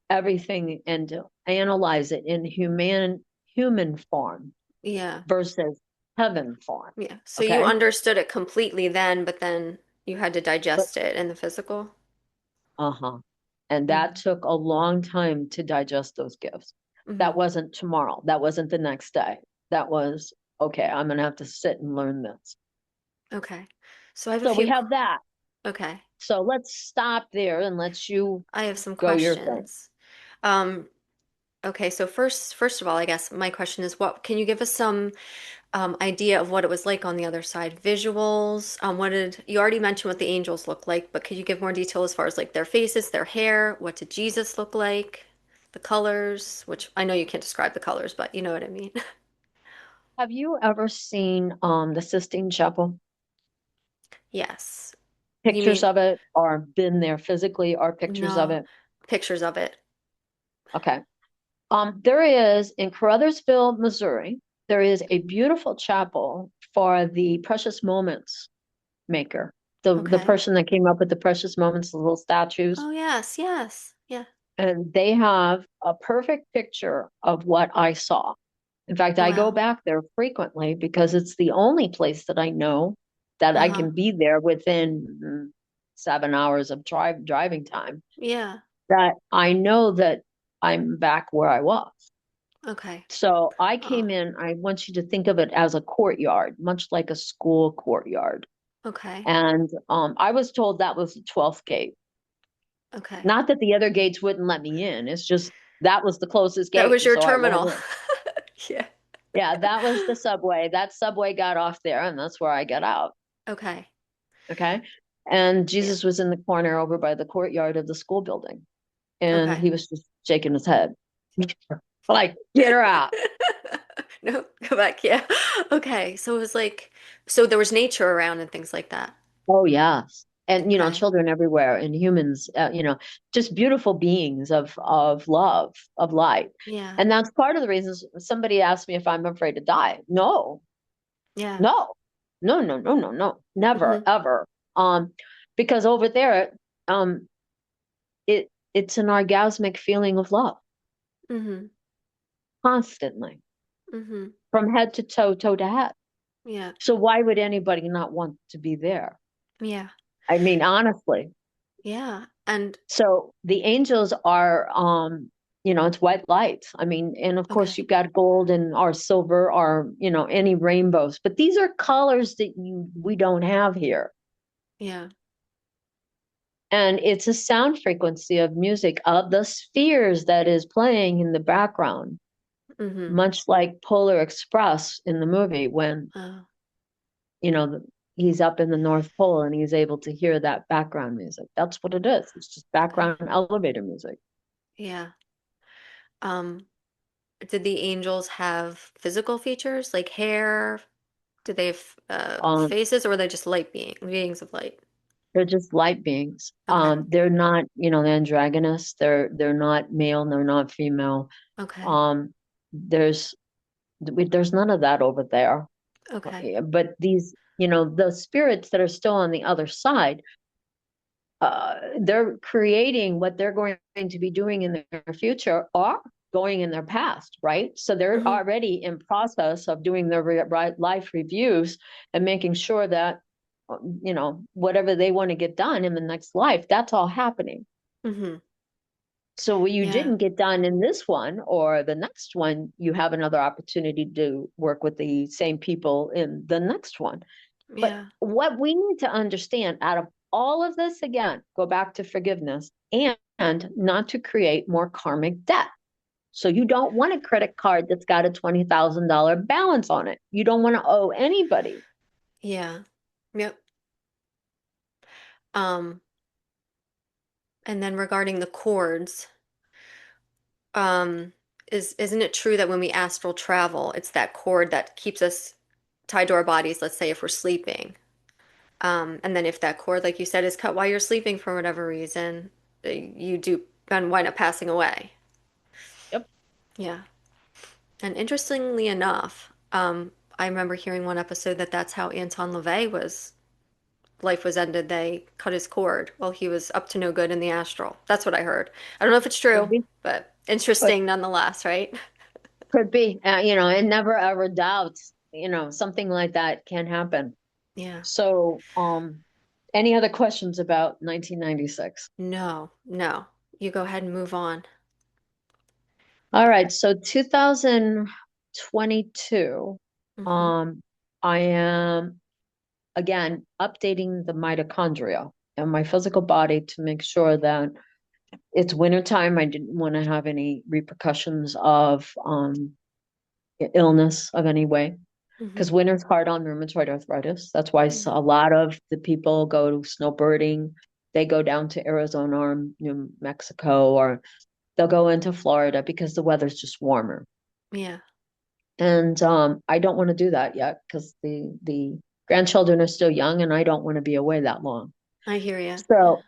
everything and to analyze it in human form
Yeah.
versus heaven form.
Yeah. So you
Okay.
understood it completely then, but then you had to
But
digest it in the physical?
uh-huh. And that
Mm-hmm.
took a long time to digest those gifts.
Mm-hmm.
That wasn't tomorrow. That wasn't the next day. That was, okay, I'm gonna have to sit and learn this.
Okay. So I have a
So we
few.
have that.
Okay.
So let's stop there and let you
I have some
go your thing.
questions. Um, okay, so first of all, I guess my question is what can you give us some idea of what it was like on the other side. Visuals. What did you already mentioned what the angels look like, but could you give more detail as far as like their faces, their hair? What did Jesus look like? The colors, which I know you can't describe the colors, but you know what I mean.
Have you ever seen the Sistine Chapel?
Yes. You
Pictures
mean
of it, or been there physically, or pictures of
no
it?
pictures of it?
Okay. There is in Caruthersville, Missouri, there is a beautiful chapel for the Precious Moments maker, the
Okay.
person that came up with the Precious Moments, the little statues.
Oh yes, yes. Yeah.
And they have a perfect picture of what I saw. In fact, I go
Wow.
back there frequently because it's the only place that I know that I
Uh-huh.
can be there within 7 hours of driving time.
Yeah.
That I know that I'm back where I was.
Okay.
So I
Oh,
came in, I want you to think of it as a courtyard, much like a school courtyard.
okay.
And I was told that was the 12th gate.
Okay.
Not that the other gates wouldn't let me in. It's just that was the closest
That
gate.
was
And
your
so I went
terminal.
in.
Yeah.
Yeah, that was the subway. That subway got off there, and that's where I got out.
Okay.
Okay. And
Yeah.
Jesus was in the corner over by the courtyard of the school building. And
Okay.
he was just shaking his head. Like, get her out.
No, go back. Yeah. Okay. So it was like, so there was nature around and things like that.
Oh, yes. And
Okay.
children everywhere and humans, just beautiful beings of love, of light.
Yeah.
And that's part of the reasons somebody asked me if I'm afraid to die. No,
Yeah.
no, no, no, no, no, no, never,
Hmm.
ever. Um, because over there, it's an orgasmic feeling of love
Hmm.
constantly,
Hmm.
from head to toe, toe to head.
Yeah.
So why would anybody not want to be there?
Yeah.
I mean, honestly.
Yeah. And
So the angels are, it's white light. I mean, and of course
okay.
you've got gold and or silver or, any rainbows, but these are colors that we don't have here.
Yeah.
And it's a sound frequency of music of the spheres that is playing in the background,
Hmm.
much like Polar Express in the movie when,
Oh,
you know, the, he's up in the North Pole and he's able to hear that background music. That's what it is. It's just
okay.
background elevator music.
Yeah. Um, did the angels have physical features like hair? Did they have
Um,
faces, or were they just beings of light?
they're just light beings.
Okay.
They're not, the androgynous. They're not male. They're not female.
Okay.
Um, there's there's none of that over there.
Okay.
Yeah, but these, the spirits that are still on the other side, they're creating what they're going to be doing in their future or going in their past, right? So they're
Hmm.
already in process of doing their life reviews and making sure that, whatever they want to get done in the next life, that's all happening.
Hmm.
So what you
Yeah.
didn't get done in this one or the next one, you have another opportunity to work with the same people in the next one. But
Yeah.
what we need to understand out of all of this, again, go back to forgiveness and not to create more karmic debt. So you don't want a credit card that's got a $20,000 balance on it. You don't want to owe anybody.
Yeah. Yep. Um, and then regarding the cords, um, isn't it true that when we astral travel, it's that cord that keeps us tied to our bodies, let's say if we're sleeping. And then if that cord, like you said, is cut while you're sleeping for whatever reason, you do and wind up passing away.
Yep.
Yeah. And interestingly enough, I remember hearing one episode that that's how Anton LaVey was life was ended. They cut his cord while he was up to no good in the astral. That's what I heard. I don't know if it's
Could
true,
be.
but
Could,
interesting nonetheless, right?
could be. And never ever doubt, something like that can happen.
Yeah.
So, any other questions about 1996?
No, no. You go ahead and move on.
All right, so 2022,
Hmm.
um, I am again updating the mitochondria in my physical body to make sure that it's wintertime. I didn't want to have any repercussions of illness of any way.
Mm-hmm.
because winter's hard on rheumatoid arthritis. That's why
Yeah.
a lot of the people go to snowbirding. They go down to Arizona or New Mexico, or they'll go into Florida because the weather's just warmer.
Yeah.
And I don't want to do that yet because the grandchildren are still young, and I don't want to be away that long.
I hear you. Yeah.
So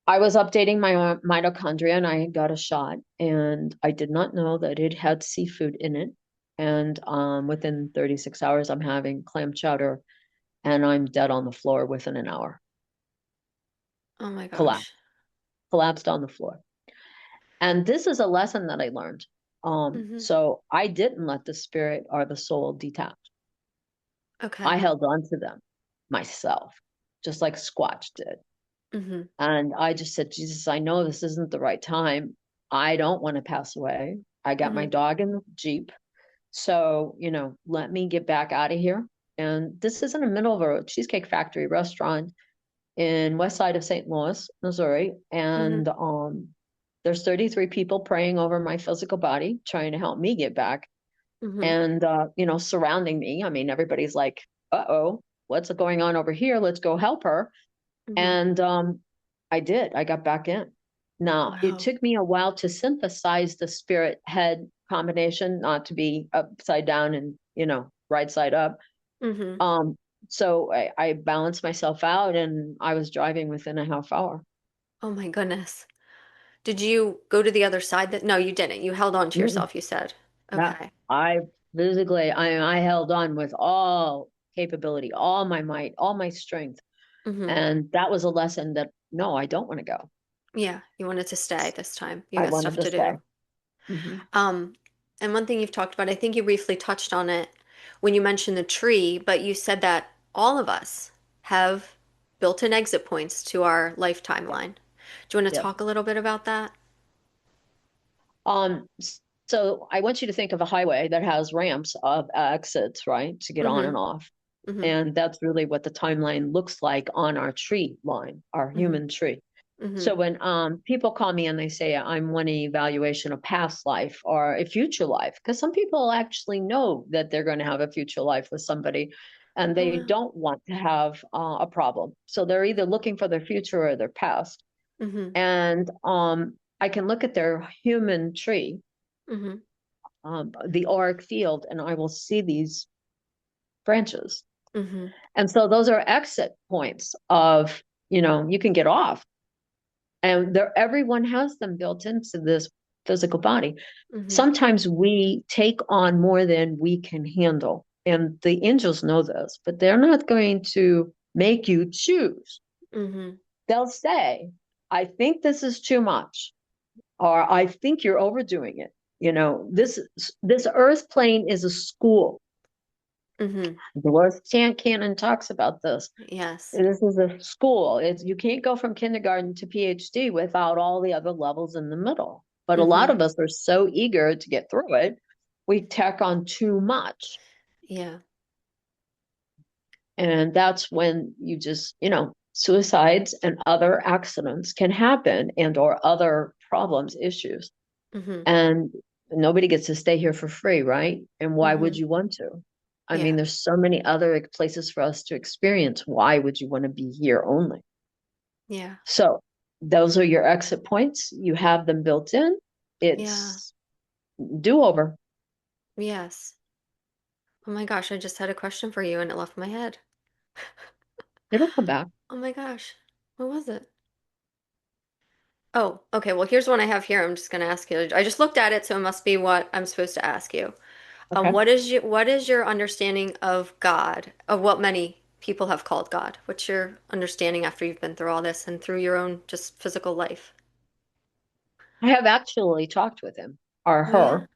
I was updating my mitochondria, and I got a shot, and I did not know that it had seafood in it. And within 36 hours, I'm having clam chowder, and I'm dead on the floor within an hour.
Oh my
Collapsed,
gosh.
collapsed on the floor. And this is a lesson that I learned.
Mm-hmm.
So I didn't let the spirit or the soul detach. I
Okay.
held on to them myself, just like Squatch did.
Mm-hmm.
And I just said, Jesus, I know this isn't the right time. I don't want to pass away. I got my
Mm-hmm.
dog in the Jeep. So, let me get back out of here. And this is in the middle of a Cheesecake Factory restaurant in west side of St. Louis, Missouri.
Mm-hmm.
And there's 33 people praying over my physical body, trying to help me get back.
Mm-hmm.
And surrounding me. I mean, everybody's like, uh-oh, what's going on over here? Let's go help her.
Mm-hmm.
And I did. I got back in. Now, it
Wow.
took me a while to synthesize the spirit head combination, not to be upside down and, right side up.
Mm-hmm.
Um, so I balanced myself out, and I was driving within a half hour.
Oh my goodness. Did you go to the other side that no, you didn't. You held on to
Mm-mm.
yourself, you said.
Yeah,
Okay.
I physically, I held on with all capability, all my might, all my strength.
Mm-hmm.
And that was a lesson that, no, I don't want to go.
Yeah. You wanted to stay this time. You
I
got
wanted
stuff
to
to
stay.
do.
Hmm.
Um, and one thing you've talked about, I think you briefly touched on it when you mentioned the tree, but you said that all of us have built-in exit points to our life
Yeah.
timeline. Do you want to
Yep.
talk a little bit about that?
Um, so I want you to think of a highway that has ramps of exits, right, to get on
Mm-hmm.
and off.
Mm-hmm.
And that's really what the timeline looks like on our tree line, our
Mm-hmm.
human tree.
Mm-hmm.
So when people call me and they say I'm wanting evaluation of past life or a future life, because some people actually know that they're going to have a future life with somebody, and
Oh
they
wow.
don't want to have a problem. So they're either looking for their future or their past.
Mm-hmm.
And I can look at their human tree,
Mm-hmm.
the auric field, and I will see these branches.
Mm-hmm.
And so those are exit points of, you can get off. And everyone has them built into this physical body.
Mm-hmm.
Sometimes we take on more than we can handle. And the angels know this, but they're not going to make you choose.
Mm-hmm.
They'll say, I think this is too much, or I think you're overdoing it. This earth plane is a school.
Mm-hmm.
Dolores Cannon talks about this.
Yes.
This is a school. You can't go from kindergarten to PhD without all the other levels in the middle. But a lot
Mm-hmm.
of us are so eager to get through it, we tack on too much.
Yeah.
And that's when suicides and other accidents can happen, and or other problems, issues.
Mm-hmm.
And nobody gets to stay here for free, right? And why would
Mm-hmm.
you want to? I mean,
Yeah.
there's so many other places for us to experience. Why would you want to be here only?
Yeah.
So those are your exit points. You have them built in.
Yeah.
It's do over.
Yes. Oh my gosh, I just had a question for you and it left my head.
It'll come back.
Oh my gosh. What was it? Oh, okay. Well, here's one I have here. I'm just going to ask you. I just looked at it, so it must be what I'm supposed to ask you.
Okay.
What is your understanding of God, of what many people have called God? What's your understanding after you've been through all this and through your own just physical life?
I have actually talked with him or
Oh yeah.
her,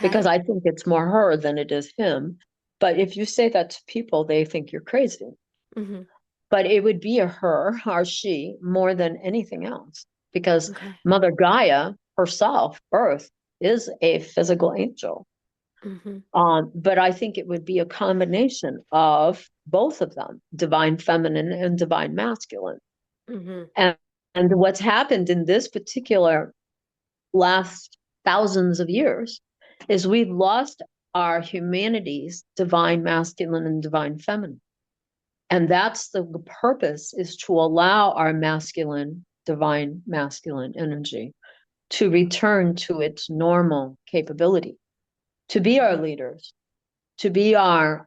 because
Okay.
I think it's more her than it is him. But if you say that to people, they think you're crazy.
Mm-hmm.
But it would be a her or she more than anything else, because
Okay.
Mother Gaia herself, Earth, is a physical angel.
Mm-hmm.
But I think it would be a combination of both of them, divine feminine and divine masculine.
Mm-hmm.
And, and what's happened in this particular last thousands of years is we've lost are humanity's divine masculine and divine feminine. And that's the purpose, is to allow our masculine, divine masculine energy to return to its normal capability, to be our leaders, to be our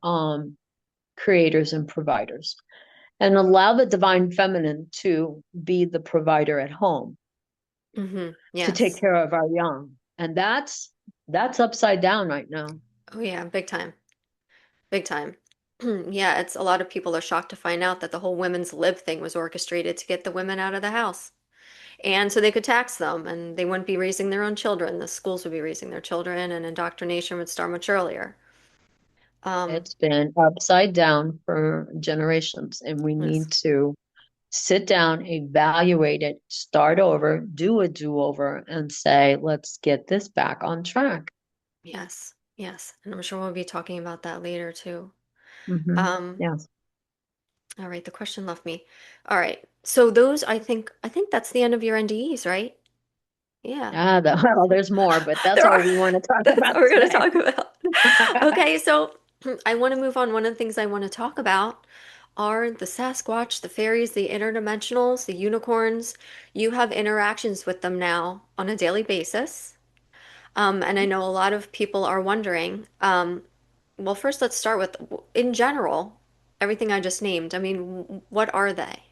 creators and providers, and allow the divine feminine to be the provider at home, to take
Yes.
care of our young. And that's upside down right now.
Oh yeah, big time. Big time. Yeah, it's a lot of people are shocked to find out that the whole women's lib thing was orchestrated to get the women out of the house. And so they could tax them and they wouldn't be raising their own children. The schools would be raising their children and indoctrination would start much earlier. Um,
It's been upside down for generations, and we
yes.
need to sit down, evaluate it, start over, do a do-over, and say, let's get this back on track.
Yes. Yes. And I'm sure we'll be talking about that later too.
Hmm.
Um,
Yes.
all right, the question left me. All right. So those I think that's the end of your NDEs, right? Yeah.
Yeah, well, there's more, but that's
There
all
are.
we want to talk
That's
about
what we're going to
today.
talk about. Okay, so I want to move on. One of the things I want to talk about are the Sasquatch, the fairies, the interdimensionals, the unicorns. You have interactions with them now on a daily basis. And I know a lot of people are wondering. Well, first, let's start with, in general, everything I just named. I mean, what are they?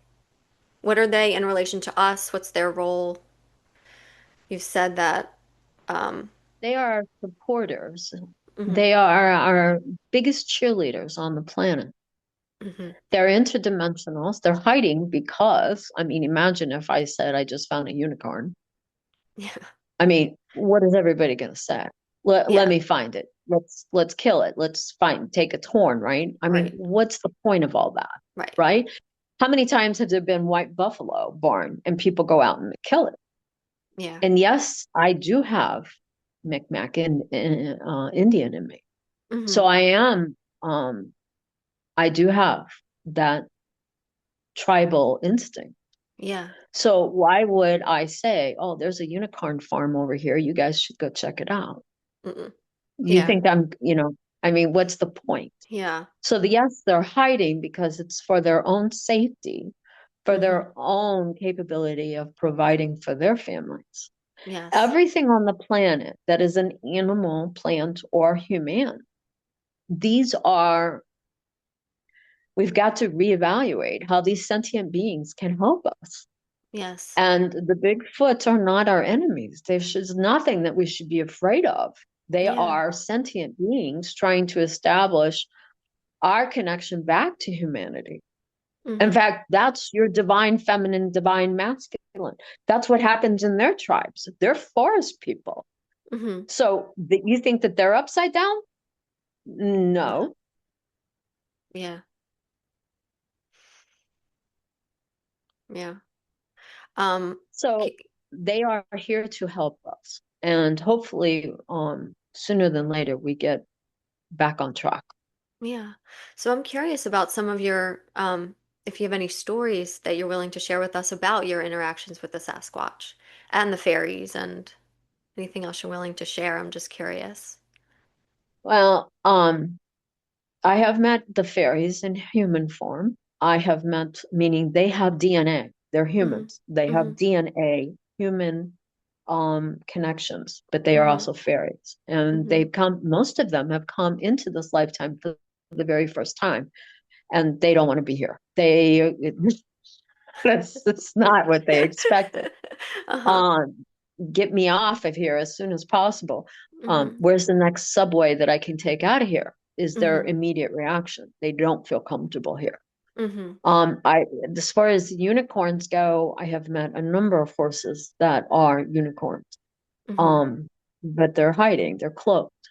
What are they in relation to us? What's their role? You've said that. Um,
They are supporters.
mhm,
They are our biggest cheerleaders on the planet.
mhm.
They're interdimensionals. They're hiding because, I mean, imagine if I said I just found a unicorn.
Yeah,
I mean, what is everybody going to say? Let
yeah,
me find it. Let's kill it. Let's find take its horn, right? I mean,
right,
what's the point of all that,
right.
right? How many times have there been white buffalo born and people go out and kill it?
Yeah.
And yes, I do have Micmac and Indian in me. So
Hmm.
I am, I do have that tribal instinct.
Yeah.
So why would I say, oh, there's a unicorn farm over here. You guys should go check it out.
Mm-mm.
You
Yeah.
think I mean, what's the point?
Yeah.
So yes, they're hiding because it's for their own safety, for
Hmm.
their own capability of providing for their families.
Yes.
Everything on the planet that is an animal, plant, or human, these are, we've got to reevaluate how these sentient beings can help us.
Yes.
And the Bigfoots are not our enemies. There's nothing that we should be afraid of. They
Yeah.
are sentient beings trying to establish our connection back to humanity. In
Hmm.
fact, that's your divine feminine, divine masculine. That's what happens in their tribes. They're forest people.
Hmm.
So you think that they're upside down?
Yeah.
No.
Yeah. Yeah. Um,
So
c-
they are here to help us. And hopefully, sooner than later, we get back on track.
yeah. So I'm curious about some of your, if you have any stories that you're willing to share with us about your interactions with the Sasquatch and the fairies and anything else you're willing to share. I'm just curious.
Well, I have met the fairies in human form. I have met, meaning they have DNA. They're
Hmm.
humans. They
Hmm.
have DNA, human connections, but they are
Hmm.
also fairies. And
Hmm.
they've come, most of them have come into this lifetime for the very first time, and they don't want to be here. That's not what they expected.
Uh-huh.
Um, get me off of here as soon as possible.
Hmm.
Where's the next subway that I can take out of here? Is their
Hmm.
immediate reaction. They don't feel comfortable here.
Hmm.
I as far as unicorns go, I have met a number of horses that are unicorns.
Hmm.
Um, but they're hiding, they're cloaked.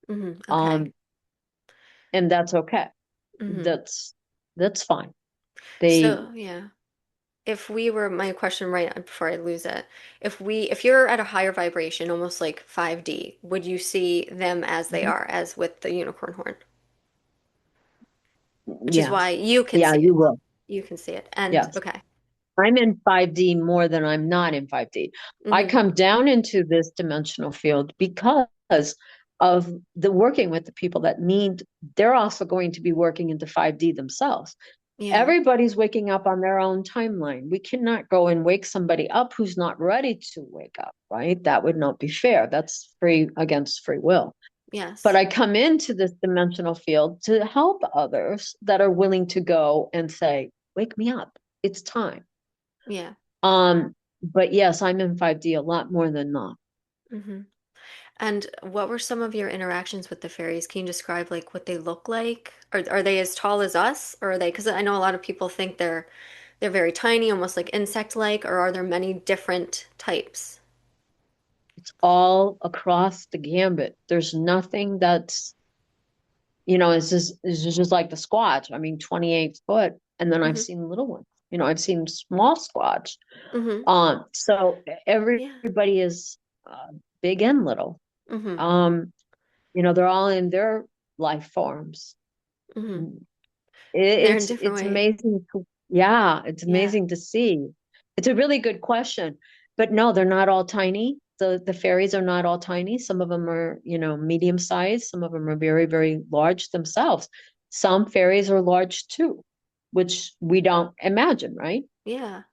Hmm. Okay.
Um, and that's okay.
Hmm.
That's fine. They
So, yeah. If we were, my question right before I lose it, if you're at a higher vibration, almost like 5D, would you see them as they are, as with the unicorn horn? Which is why
yes.
you can
Yeah,
see
you
it.
will.
You can see it. And
Yes.
okay.
I'm in 5D more than I'm not in 5D. I
Hmm.
come down into this dimensional field because of the working with the people that need, they're also going to be working into 5D themselves.
Yeah.
Everybody's waking up on their own timeline. We cannot go and wake somebody up who's not ready to wake up, right? That would not be fair. That's free against free will. But
Yes.
I come into this dimensional field to help others that are willing to go and say, wake me up. It's time.
Yeah.
But yes, I'm in 5D a lot more than not.
Hmm. And what were some of your interactions with the fairies? Can you describe like what they look like? Are they as tall as us, or are they? Because I know a lot of people think they're very tiny, almost like insect-like, or are there many different types?
It's all across the gambit. There's nothing that's, it's just like the Squatch. I mean, 28 foot. And then I've
Hmm.
seen little ones. I've seen small Squatch.
Hmm.
So
Yeah.
everybody is big and little.
Hmm.
Um, they're all in their life forms.
Hmm. They're in
It's
different
it's
ways.
amazing yeah, it's
Yeah.
amazing to see. It's a really good question. But no, they're not all tiny. The fairies are not all tiny. Some of them are, medium sized, some of them are very, very large themselves. Some fairies are large too, which we don't imagine, right?
Yeah.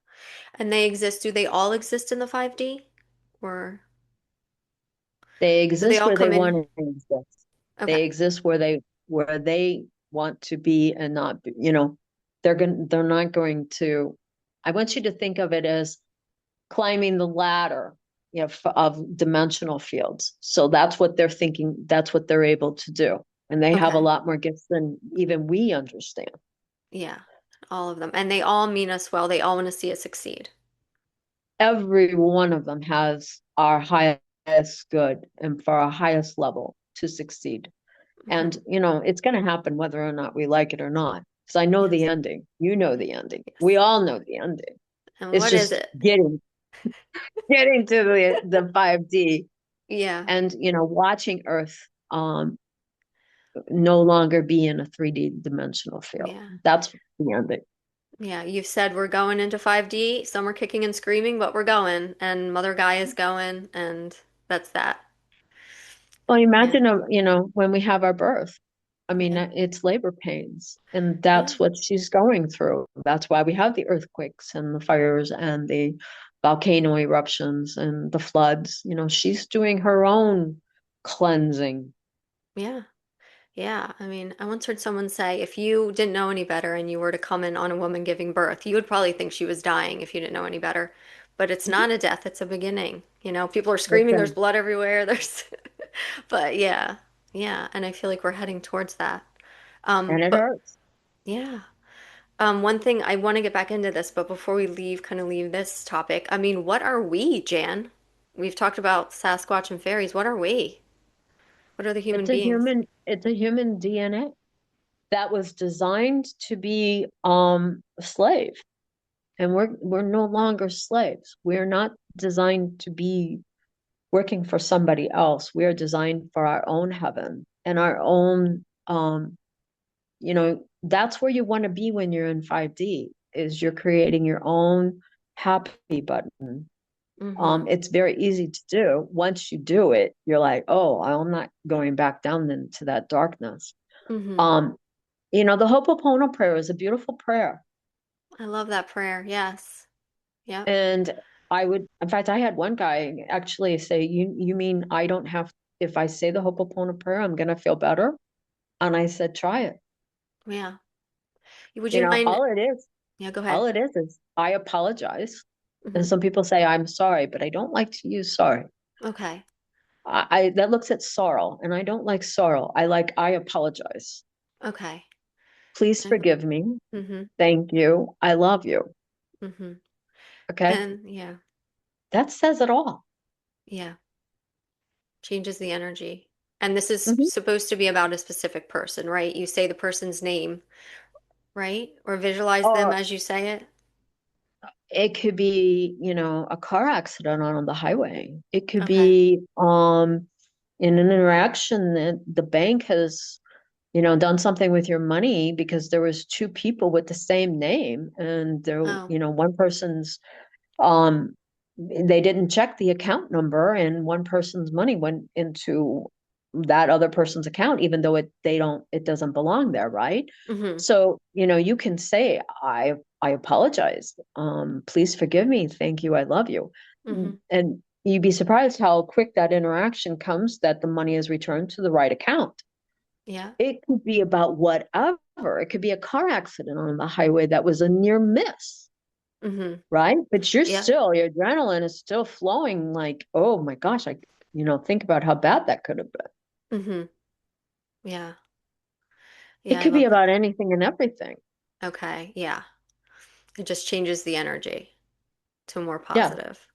And they exist. Do they all exist in the 5D? Or
They
do they
exist
all
where they
come in?
want to exist. They
Okay.
exist where they want to be and not be, they're not going to. I want you to think of it as climbing the ladder, of dimensional fields. So that's what they're thinking. That's what they're able to do. And they have a
Okay.
lot more gifts than even we understand.
Yeah. All of them. And they all mean us well. They all want to see us succeed.
Every one of them has our highest good and for our highest level to succeed.
Hmm.
And, it's going to happen whether or not we like it or not. Because I know the
Yes.
ending. You know the ending. We
Yes.
all know the ending.
And
It's
what is
just
it?
getting to the 5D
Yeah.
and, watching Earth no longer be in a 3D dimensional field.
Yeah.
That's the ending.
Yeah. You've said we're going into 5D. Some are kicking and screaming, but we're going. And Mother Gaia is going. And that's that.
Well,
Yeah.
imagine, when we have our birth. I mean,
Yeah.
it's labor pains, and
Yeah.
that's what she's going through. That's why we have the earthquakes and the fires and the volcano eruptions and the floods. She's doing her own cleansing.
Yeah. Yeah, I mean, I once heard someone say if you didn't know any better and you were to come in on a woman giving birth, you would probably think she was dying if you didn't know any better. But it's
Mhm.
not a death, it's a beginning. People are screaming, there's
Listen,
blood everywhere, there's but yeah. Yeah, and I feel like we're heading towards that.
and it
But
hurts.
yeah. One thing I want to get back into this, but before we leave this topic, I mean, what are we, Jan? We've talked about Sasquatch and fairies. What are we? What are the human beings?
It's a human DNA that was designed to be a slave. And we're no longer slaves. We're not designed to be working for somebody else. We are designed for our own heaven and our own that's where you want to be when you're in 5D, is you're creating your own happy button.
Mm-hmm.
It's very easy to do. Once you do it, you're like, oh, I'm not going back down into that darkness.
Mm-hmm.
Um, the Ho'oponopono prayer is a beautiful prayer.
I love that prayer. Yes. Yep.
And in fact, I had one guy actually say, you mean I don't have, if I say the Ho'oponopono prayer, I'm going to feel better? And I said, try it.
Yeah. Would you mind?
All it is,
Yeah, go ahead.
is I apologize. And
Hmm.
some people say, I'm sorry, but I don't like to use sorry.
Okay.
That looks at sorrow, and I don't like sorrow. I apologize.
Okay.
Please forgive me.
Mm-hmm.
Thank you. I love you.
Mm-hmm.
Okay.
And yeah,
That says it all.
yeah, changes the energy. And this is
Mhm.
supposed to be about a specific person, right? You say the person's name, right? Or visualize them
Or
as you say it.
it could be, a car accident on the highway. It could
Okay.
be in an interaction that the bank has, done something with your money because there was two people with the same name, and there,
Oh,
one person's they didn't check the account number, and one person's money went into that other person's account, even though it doesn't belong there, right?
Mm-hmm.
So, you can say, I apologize. Please forgive me. Thank you. I love you.
Mm-hmm.
And you'd be surprised how quick that interaction comes that the money is returned to the right account.
Yeah.
It could be about whatever. It could be a car accident on the highway that was a near miss,
Mm-hmm.
right? But
Yeah.
your adrenaline is still flowing like, oh my gosh, think about how bad that could have been.
Mm-hmm. Yeah.
It
Yeah, I
could be
love that.
about anything and everything.
Okay. Yeah. It just changes the energy to more
Yeah,
positive.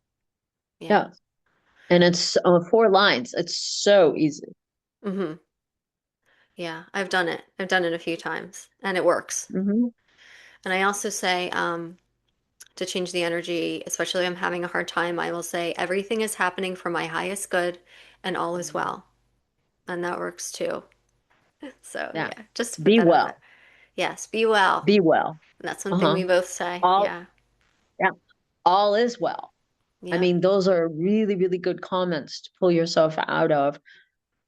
Yeah.
yeah. And it's 4 lines. It's so easy.
Mm-hmm. Yeah. I've done it. I've done it a few times and it works.
Hmm.
And I also say, to change the energy, especially if I'm having a hard time, I will say everything is happening for my highest good and all is well. And that works too. So,
Yeah.
yeah, just to put
Be
that out there.
well.
Yes, be well.
Be well.
And that's one thing
Uh-huh.
we both say.
All
Yeah.
yeah. All is well. I
Yep.
mean, those are really, really good comments to pull yourself out of.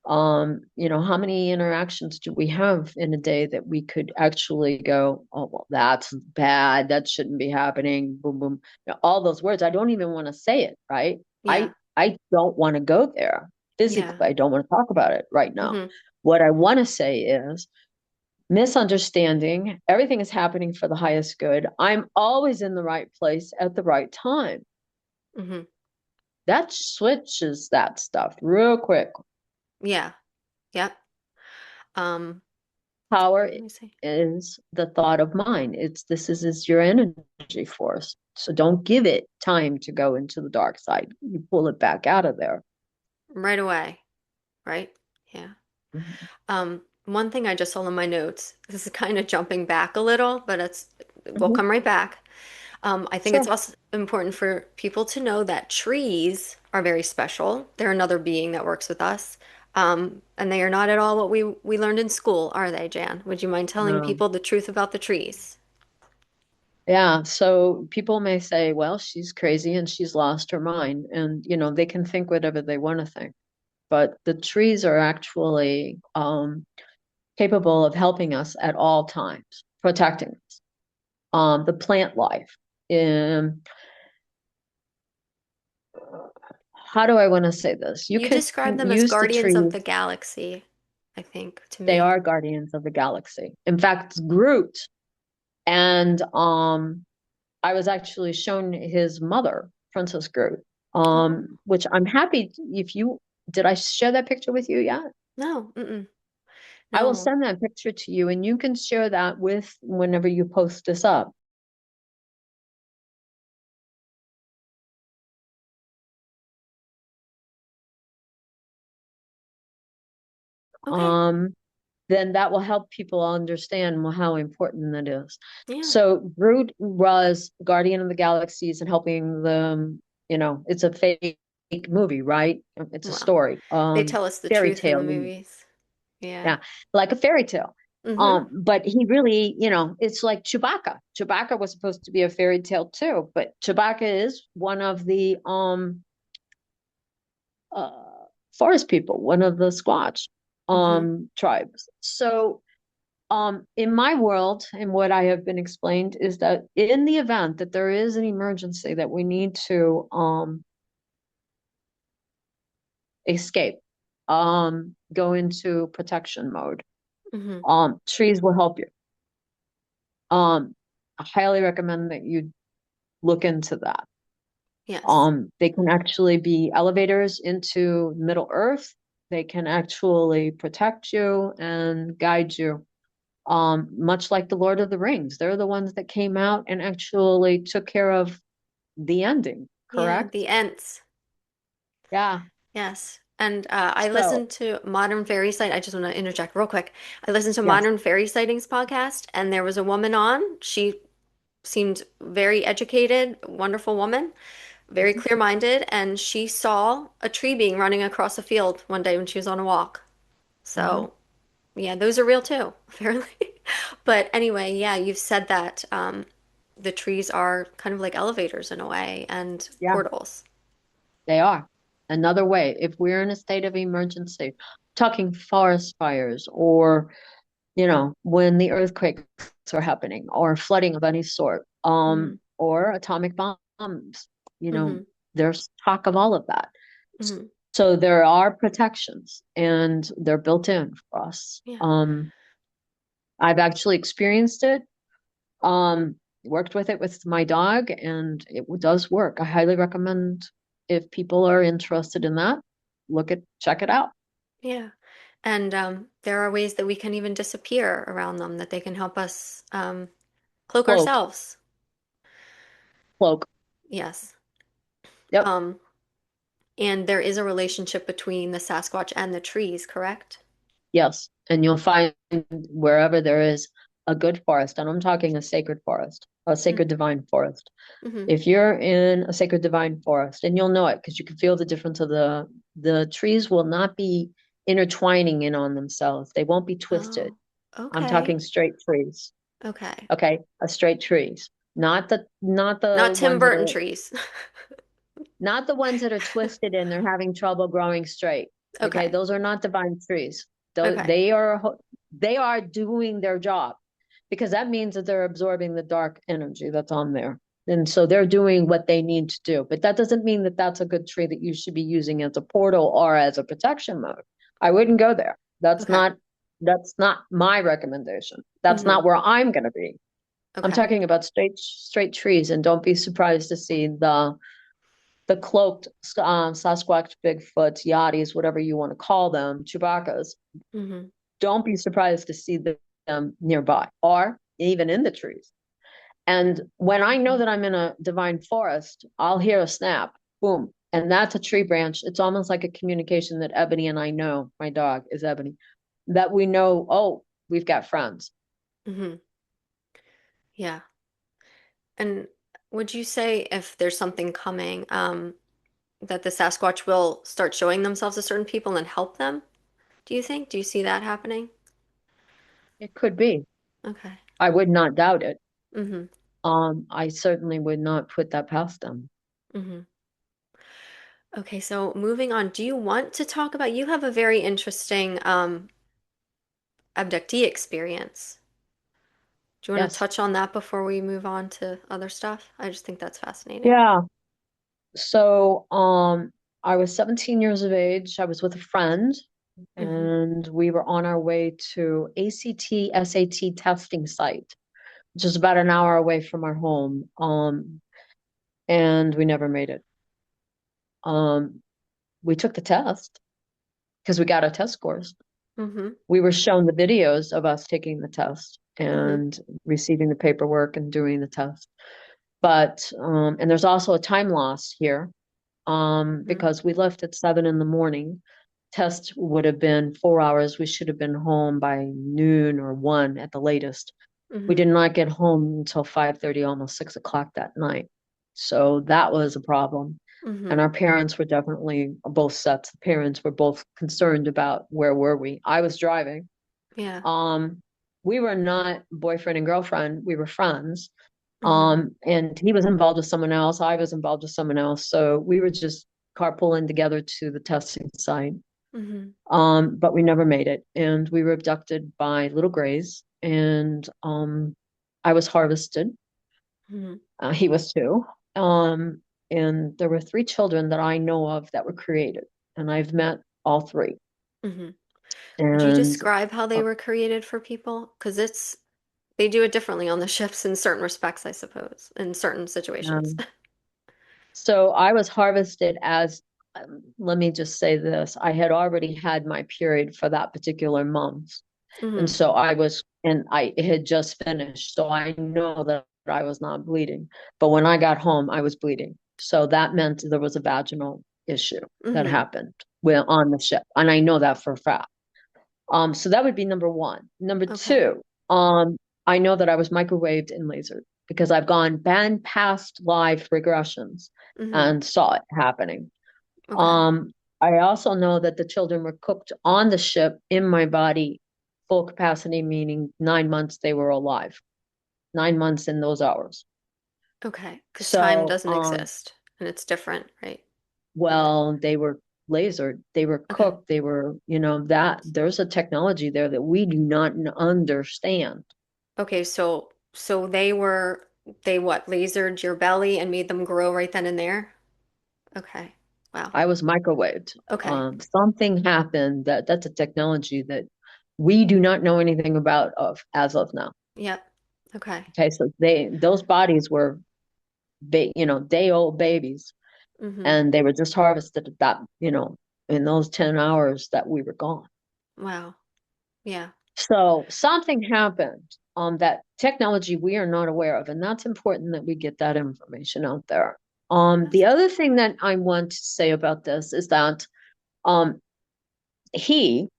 How many interactions do we have in a day that we could actually go, oh, well, that's bad. That shouldn't be happening. Boom, boom. All those words. I don't even want to say it, right?
Yeah.
I don't want to go there
Yeah.
physically. I don't want to talk about it right now.
Mm-hmm.
What I want to say is misunderstanding. Everything is happening for the highest good. I'm always in the right place at the right time.
Mm-hmm.
That switches that stuff real quick.
Yeah. Yep. Um,
Power
let me see.
is the thought of mind. This is your energy force. So don't give it time to go into the dark side. You pull it back out of there.
Right away. Right? Yeah.
Mhm.
One thing I just saw in my notes, this is kind of jumping back a little, but we'll
Mhm.
come right back. I think it's
Sure.
also important for people to know that trees are very special. They're another being that works with us. And they are not at all what we learned in school, are they, Jan? Would you mind telling
No.
people the truth about the trees?
Yeah. So people may say, well, she's crazy and she's lost her mind. And, they can think whatever they want to think. But the trees are actually capable of helping us at all times, protecting us. The plant life. Um, how do I want to say this? You
You
could
describe them as
use the
guardians of
trees.
the galaxy, I think, to
They
me.
are guardians of the galaxy. In fact, Groot and I was actually shown his mother, Princess Groot,
Oh,
which I'm happy if you did I share that picture with you yet?
no, mm-mm,
I will
no.
send that picture to you and you can share that with whenever you post this up.
Okay,
Um, then that will help people understand how important that is.
yeah.
So Groot was Guardian of the Galaxies and helping them, it's a fake movie, right? It's a
Well,
story.
they tell us the
Fairy
truth in the
tale.
movies. Yeah.
Yeah, like a fairy tale.
Mm-hmm.
But he really, it's like Chewbacca. Chewbacca was supposed to be a fairy tale too, but Chewbacca is one of the uh forest people, one of the Squatch
Mm-hmm.
tribes. So in my world, and what I have been explained is that in the event that there is an emergency that we need to escape, go into protection mode,
Mm-hmm.
trees will help you. I highly recommend that you look into that.
Yes.
They can actually be elevators into Middle Earth. They can actually protect you and guide you. Much like the Lord of the Rings. They're the ones that came out and actually took care of the ending,
Yeah,
correct?
the Ents.
Yeah.
Yes. And I
So,
listened to Modern Fairy Sight. I just want to interject real quick. I listened to
yes.
Modern Fairy Sightings podcast, and there was a woman on. She seemed very educated, wonderful woman, very
Mhm.
clear-minded, and she saw a tree being running across a field one day when she was on a walk.
Mhm.
So, yeah, those are real too, apparently. But anyway, yeah, you've said that the trees are kind of like elevators in a way and
Yeah,
portals.
they are. Another way, if we're in a state of emergency, talking forest fires or, when the earthquakes are happening or flooding of any sort,
Mm-hmm.
or atomic bombs, you know,
Mm-hmm.
there's talk of all of that.
Mm-hmm.
So there are protections and they're built in for us.
Yeah.
I've actually experienced it, worked with it with my dog, and it does work. I highly recommend if people are interested in that, check it out.
Yeah. And there are ways that we can even disappear around them, that they can help us cloak
Cloak,
ourselves.
cloak.
Yes.
Yep.
Um, and there is a relationship between the Sasquatch and the trees, correct?
Yes. And you'll find wherever there is a good forest, and I'm talking a sacred forest, a sacred divine forest.
Mm-hmm.
If you're in a sacred divine forest, and you'll know it because you can feel the difference of the trees will not be intertwining in on themselves. They won't be twisted.
Oh,
I'm
okay.
talking straight trees.
Okay.
Okay, a straight trees, not the
Not Tim
ones that
Burton
are
trees.
not the ones that are twisted and they're having trouble growing straight. Okay,
Okay.
those are not divine trees. Though
Okay.
they are doing their job because that means that they're absorbing the dark energy that's on there. And so they're doing what they need to do. But that doesn't mean that that's a good tree that you should be using as a portal or as a protection mode. I wouldn't go there. That's
Okay.
not that's not my recommendation. That's
Mm-hmm.
not where I'm going to be. I'm
Okay.
talking about straight trees, and don't be surprised to see the cloaked Sasquatch, Bigfoots, Yachties, whatever you want to call them, Chewbacca's.
Mm-hmm.
Don't be surprised to see them nearby or even in the trees. And when I know that I'm in a divine forest, I'll hear a snap, boom, and that's a tree branch. It's almost like a communication that Ebony and I know. My dog is Ebony, that we know. Oh, we've got friends.
Mm-hmm. Yeah. And would you say if there's something coming, that the Sasquatch will start showing themselves to certain people and help them? Do you think? Do you see that happening?
It could be.
Okay.
I would not doubt it.
Mm-hmm.
I certainly would not put that past them.
Mm-hmm. Okay, so moving on, do you want to talk about, you have a very interesting abductee experience. Do you want to
Yes.
touch on that before we move on to other stuff? I just think that's fascinating.
Yeah. So, I was 17 years of age. I was with a friend,
Mm-hmm.
and we were on our way to ACT SAT testing site, which is about an hour away from our home. And we never made it. Um, we took the test because we got our test scores.
Mm-hmm.
We were shown the videos of us taking the test
Mm-hmm.
and receiving the paperwork and doing the test. But and there's also a time loss here,
Mm-hmm.
because we left at 7 in the morning. Test would have been 4 hours. We should have been home by noon or 1 at the latest. We
Mm-hmm.
did not get home until 5:30, almost 6 o'clock that night. So that was a problem. And
Mm-hmm.
our parents were definitely, both sets, the parents were both concerned about where were we. I was driving.
Yeah.
Um, we were not boyfriend and girlfriend. We were friends.
Mm-hmm.
And he was involved with someone else. I was involved with someone else. So we were just carpooling together to the testing site.
Mm-hmm.
But we never made it. And we were abducted by little grays. And I was harvested.
Mm-hmm.
He was too. Um, and there were 3 children that I know of that were created. And I've met all three.
Mm-hmm. Would you
And
describe how they
uh,
were created for people? Because they do it differently on the ships in certain respects, I suppose, in certain situations.
um, So I was harvested as, let me just say this, I had already had my period for that particular month. And
Mm-hmm.
so it had just finished. So I know that I was not bleeding. But when I got home, I was bleeding. So that meant there was a vaginal issue that
Mm-hmm.
happened on the ship. And I know that for a fact. So that would be number one. Number
Okay.
two, I know that I was microwaved and lasered because I've been past live regressions
Mm-hmm.
and saw it happening.
Okay.
Um, I also know that the children were cooked on the ship in my body, full capacity, meaning 9 months they were alive, 9 months in those hours.
Okay. Because time
So,
doesn't exist and it's different, right?
well, they were. lasered, they were
Okay.
cooked, they were, that there's a technology there that we do not understand.
Okay, so they what, lasered your belly and made them grow right then and there? Okay. Wow.
I was microwaved.
Okay.
Something happened that's a technology that we do not know anything about of as of now.
Yep. Okay.
Okay, so those bodies were day old babies,
Mm-hmm.
and they were just harvested at that, in those 10 hours that we were gone.
Wow. Yeah.
So something happened that technology we are not aware of, and that's important that we get that information out there.
That's
The other thing that I want to say about this is that um,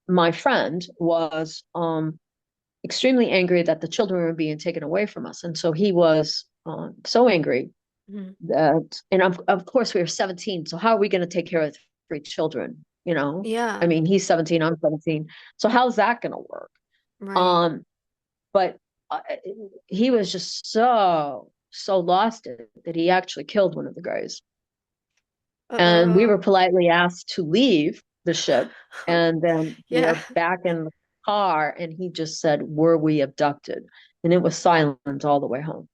my friend, was extremely angry that the children were being taken away from us, and so he was so angry
mm-hmm.
that, and of course we were 17, so how are we going to take care of three children? I
Yeah.
mean, he's 17, I'm 17, so how's that going to work?
Right.
Um, but he was just so lost that he actually killed one of the guys, and we were
Uh-oh.
politely asked to leave the ship, and then we
Yeah.
are back in the car, and he just said, "Were we abducted?" And it was silent all the way home.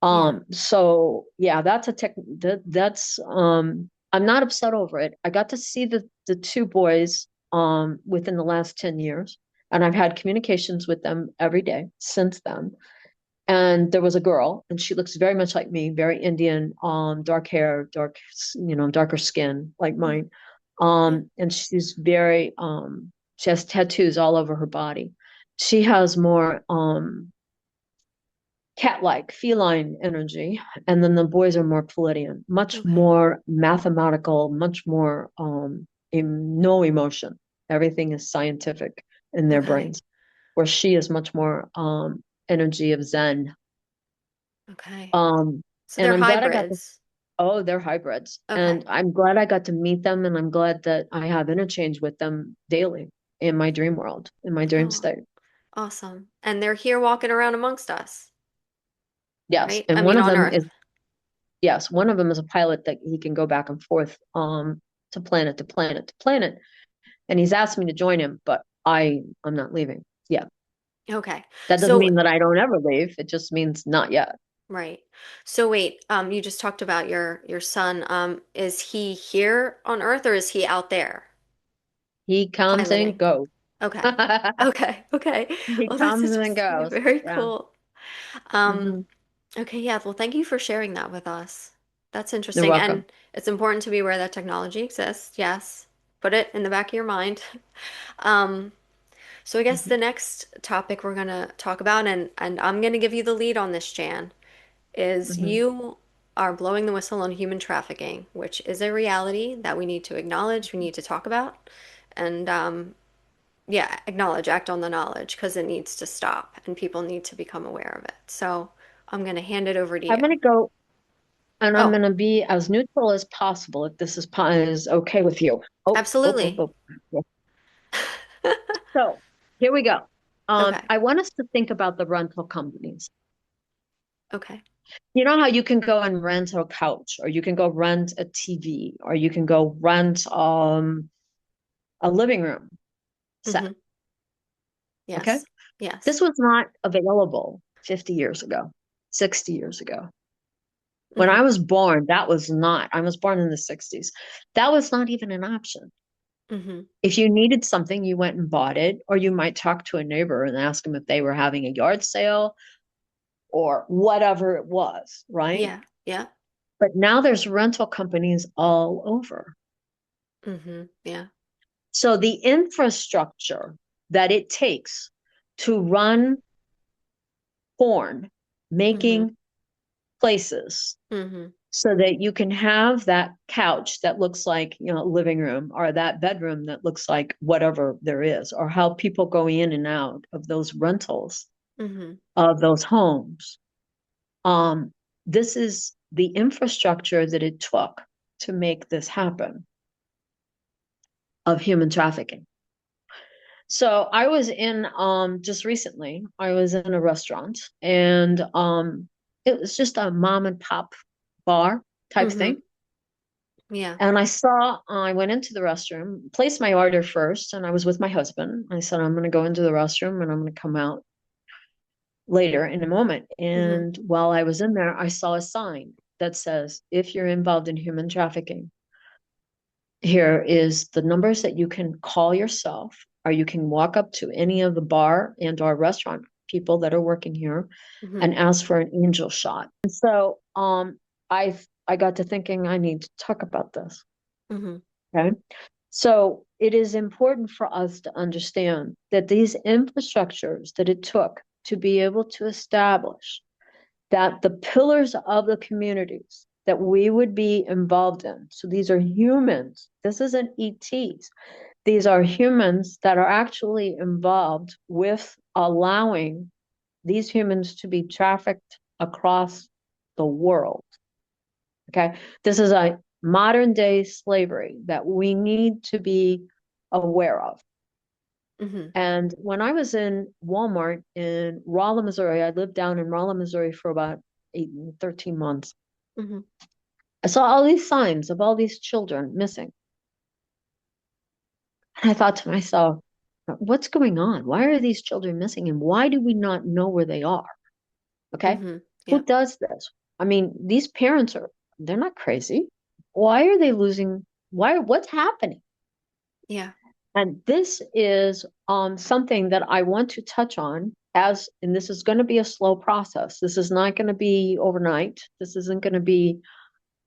Yeah.
So yeah, that's that's I'm not upset over it. I got to see the two boys within the last 10 years, and I've had communications with them every day since then. And there was a girl, and she looks very much like me, very Indian, dark hair, darker skin like
Mm,
mine.
yeah.
And she has tattoos all over her body. She has more cat-like, feline energy, and then the boys are more Palladian, much
Okay.
more mathematical, much more no emotion. Everything is scientific in their
Okay.
brains, where she is much more energy of Zen.
Okay.
Um,
So
and
they're
I'm glad I got to,
hybrids.
oh, they're hybrids.
Okay.
And I'm glad I got to meet them, and I'm glad that I have interchange with them daily in my dream world, in my dream
Oh,
state.
awesome. And they're here walking around amongst us,
Yes.
right? I
And
mean,
one of
on
them
Earth.
is, yes, one of them is a pilot that he can go back and forth to planet to planet to planet. And he's asked me to join him, but I'm not leaving. Yeah.
Okay.
That doesn't
So,
mean that I don't ever leave. It just means not yet.
right. So wait, you just talked about your son. Is he here on Earth or is he out there
He comes and
piloting?
goes.
Okay. Okay. Okay.
He
Well, that's
comes and
interesting.
goes.
Very
Yeah.
cool. Um,
Hmm.
okay, yeah. Well, thank you for sharing that with us. That's
You're
interesting. And
welcome.
it's important to be aware that technology exists. Yes. Put it in the back of your mind. Um, so I guess
Hmm.
the next topic we're gonna talk about, and I'm gonna give you the lead on this, Jan, is
Hmm.
you are blowing the whistle on human trafficking, which is a reality that we need to acknowledge, we need to talk about, and yeah, acknowledge, act on the knowledge because it needs to stop and people need to become aware of it. So I'm going to hand it over to
I'm
you.
going to go, and I'm
Oh,
going to be as neutral as possible if this is okay with you.
absolutely.
Yeah. So here we go.
Okay.
I want us to think about the rental companies.
Okay.
You know how you can go and rent a couch, or you can go rent a TV, or you can go rent a living room set.
Mm-hmm.
Okay.
Yes. Yes.
This was not available 50 years ago, 60 years ago. When
Mm-hmm.
I was born, that was not, I was born in the 60s. That was not even an option.
Mm-hmm.
If you needed something, you went and bought it, or you might talk to a neighbor and ask them if they were having a yard sale or whatever it was, right?
Yeah. Yeah.
But now there's rental companies all over.
Mm-hmm. Yeah.
So the infrastructure that it takes to run porn
Mm-hmm.
making places
Mm-hmm.
so that you can have that couch that looks like, living room, or that bedroom that looks like whatever there is, or how people go in and out of those rentals
Mm-hmm.
of those homes. Um, this is the infrastructure that it took to make this happen, of human trafficking. So I was in just recently, I was in a restaurant, and it was just a mom and pop bar type
Mm-hmm.
thing.
Yeah.
And I went into the restroom, placed my order first, and I was with my husband. I said, I'm going to go into the restroom and I'm going to come out later in a moment.
Mm-hmm.
And while I was in there, I saw a sign that says, if you're involved in human trafficking, here is the numbers that you can call yourself, or you can walk up to any of the bar and or restaurant people that are working here
Mm-hmm.
and ask for an angel shot. And so I got to thinking I need to talk about this.
Mm-hmm.
Okay. So it is important for us to understand that these infrastructures that it took to be able to establish that the pillars of the communities that we would be involved in. So these are humans. This isn't ETs. These are humans that are actually involved with allowing these humans to be trafficked across the world. Okay. This is a modern day slavery that we need to be aware of.
Mm-hmm.
And when I was in Walmart in Rolla, Missouri, I lived down in Rolla, Missouri for about 13 months.
Mm-hmm.
I saw all these signs of all these children missing. And I thought to myself, what's going on? Why are these children missing? And why do we not know where they are? Okay.
Mm-hmm.
Who
Yep.
does this? I mean, these parents they're not crazy. Why are they losing? What's happening?
Yeah.
And this is something that I want to touch on and this is going to be a slow process. This is not going to be overnight. This isn't going to be,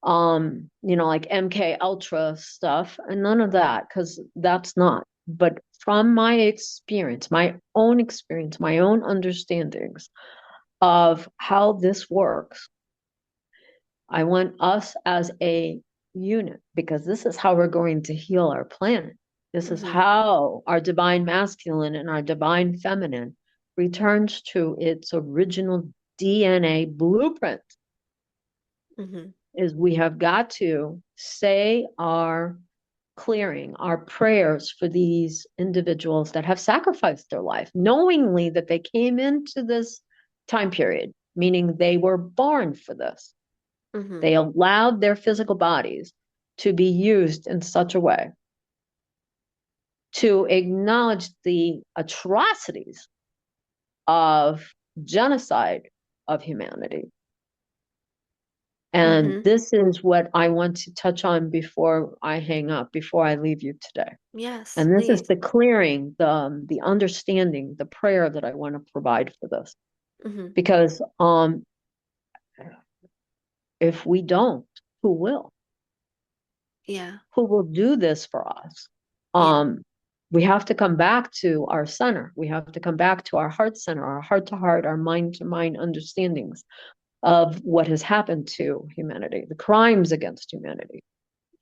like MK Ultra stuff and none of that, because that's not. But from my own experience, my own understandings of how this works, I want us as a unit, because this is how we're going to heal our planet. This is
Mm-hmm.
how our divine masculine and our divine feminine returns to its original DNA blueprint.
Mm-hmm.
Is we have got to say our clearing, our prayers for these individuals that have sacrificed their life, knowingly that they came into this time period, meaning they were born for this.
Mm-hmm.
They allowed their physical bodies to be used in such a way to acknowledge the atrocities of genocide of humanity. And
Mm-hmm.
this is what I want to touch on before I hang up, before I leave you today.
Yes,
And this is
please.
the clearing, the understanding, the prayer that I want to provide for this.
Mm-hmm.
Because if we don't, who will?
Yeah.
Who will do this for us?
Yeah.
Um, we have to come back to our center. We have to come back to our heart center, our heart to heart, our mind to mind understandings of what has happened to humanity, the crimes against humanity.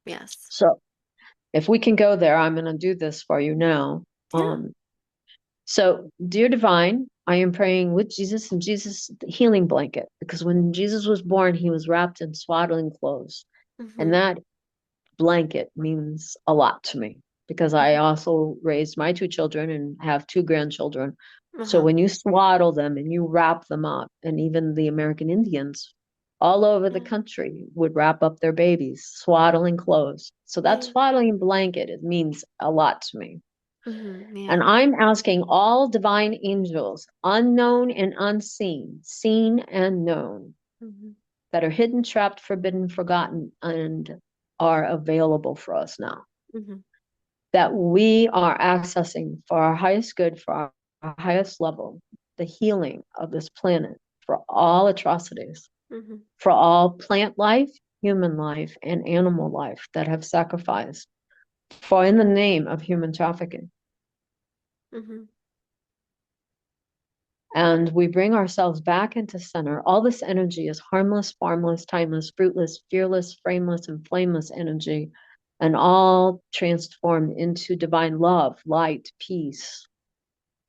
Yes.
So if we can go there, I'm going to do this for you now.
Yeah.
So, dear divine, I am praying with Jesus and Jesus' healing blanket, because when Jesus was born, he was wrapped in swaddling clothes. And
Mm-hmm.
that blanket means a lot to me, because I
Mm-hmm.
also raised my two children and have two grandchildren. So
Uh-huh.
when you swaddle them and you wrap them up, and even the American Indians all over the
Yeah.
country would wrap up their babies, swaddling clothes. So that
Yeah.
swaddling blanket, it means a lot to me.
Mm-hmm.
And
Yeah.
I'm asking all divine angels, unknown and unseen, seen and known,
Mm-hmm.
that are hidden, trapped, forbidden, forgotten, and are available for us now,
Mm-hmm.
that we are accessing for our highest good, for our highest level, the healing of this planet, for all atrocities,
Mm-hmm.
for all plant life, human life, and animal life that have sacrificed for in the name of human trafficking.
Mm-hmm.
And we bring ourselves back into center. All this energy is harmless, formless, timeless, fruitless, fearless, frameless, and flameless energy, and all transformed into divine love, light, peace,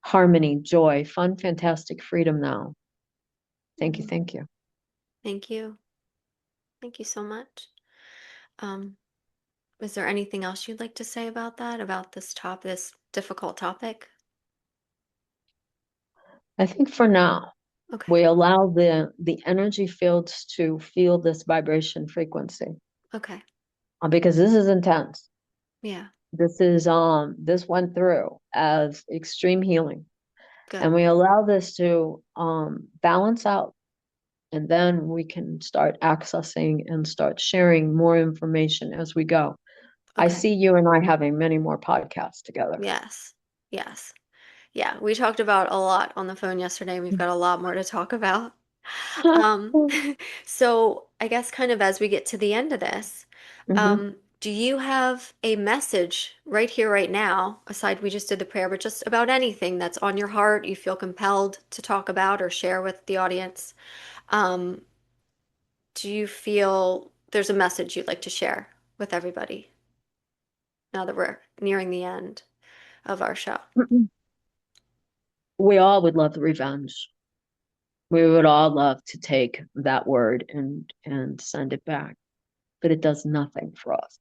harmony, joy, fun, fantastic freedom now. Thank you.
Mm-hmm.
Thank you.
Thank you. Thank you so much. Um, is there anything else you'd like to say about that, about this difficult topic?
I think for now,
Okay.
we allow the energy fields to feel this vibration frequency.
Okay.
because this is intense.
Yeah.
This went through as extreme healing, and
Good.
we allow this to balance out, and then we can start accessing and start sharing more information as we go. I
Okay.
see you and I having many more podcasts together.
Yes. Yes. Yeah. We talked about a lot on the phone yesterday. We've got a lot more to talk about. Um, so I guess kind of as we get to the end of this,
Mhm.
do you have a message right here, right now, aside we just did the prayer, but just about anything that's on your heart, you feel compelled to talk about or share with the audience? Um, do you feel there's a message you'd like to share with everybody now that we're nearing the end of our show?
We all would love the revenge. We would all love to take that word and send it back, but it does nothing for us.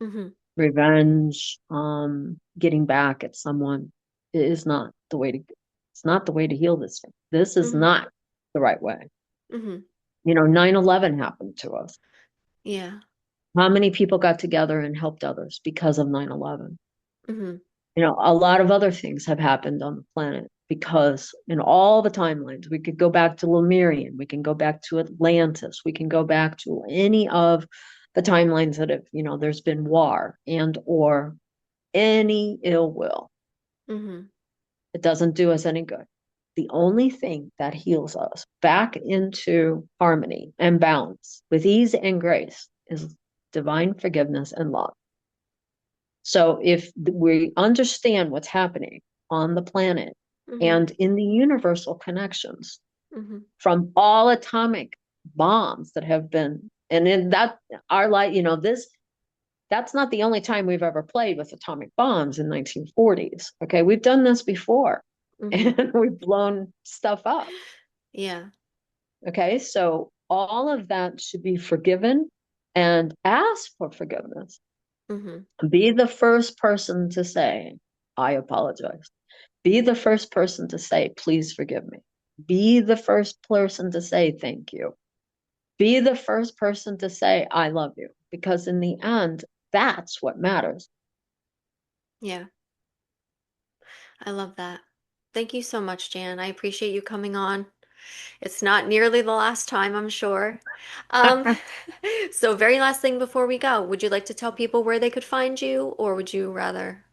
Mm-hmm.
Revenge, getting back at someone is not the way to. It's not the way to heal this thing. This is
Mm-hmm.
not the right way.
Mm-hmm.
9/11 happened to us.
Yeah.
How many people got together and helped others because of 9/11?
Mm-hmm.
A lot of other things have happened on the planet because in all the timelines, we could go back to Lemurian, we can go back to Atlantis, we can go back to any of the timelines that have, there's been war and or any ill will.
Mm-hmm.
It doesn't do us any good. The only thing that heals us back into harmony and balance with ease and grace is divine forgiveness and love. So if we understand what's happening on the planet
Mm-hmm.
and in the universal connections
Mm-hmm.
from all atomic bombs that have been, and in that our life, that's not the only time we've ever played with atomic bombs in 1940s. Okay, we've done this before
Mm-hmm.
and we've blown stuff up.
Yeah.
Okay, so all of that should be forgiven and ask for forgiveness.
Mm-hmm.
Be the first person to say, I apologize. Be the first person to say, please forgive me. Be the first person to say, thank you. Be the first person to say, I love you. Because in the end, that's what matters.
Yeah. I love that. Thank you so much, Jan. I appreciate you coming on. It's not nearly the last time, I'm sure. Um, so very last thing before we go, would you like to tell people where they could find you, or would you rather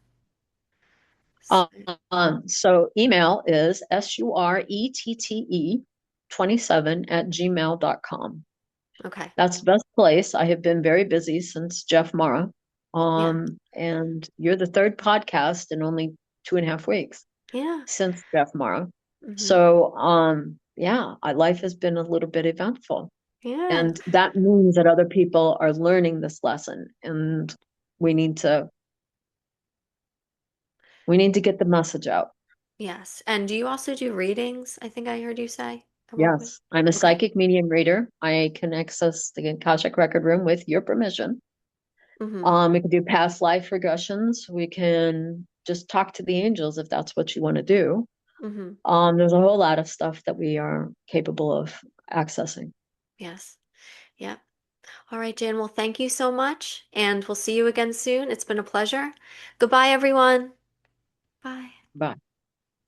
Um,
say?
so email is surette 27 at gmail.com.
Okay.
That's the best place. I have been very busy since Jeff Mara.
Yeah.
And you're the third podcast in only 2.5 weeks
Yeah.
since Jeff Mara.
Hmm.
So, yeah, life has been a little bit eventful.
Yeah.
And that means that other people are learning this lesson, and we need to we need to get the message out.
Yes. And do you also do readings? I think I heard you say at one point.
Yes, I'm a
Okay.
psychic medium reader. I can access the Akashic record room with your permission.
Hmm.
We can do past life regressions. We can just talk to the angels if that's what you want to do.
Hmm.
There's a whole lot of stuff that we are capable of accessing.
Yes. Yeah. All right, Jan. Well, thank you so much, and we'll see you again soon. It's been a pleasure. Goodbye, everyone. Bye.
Bye.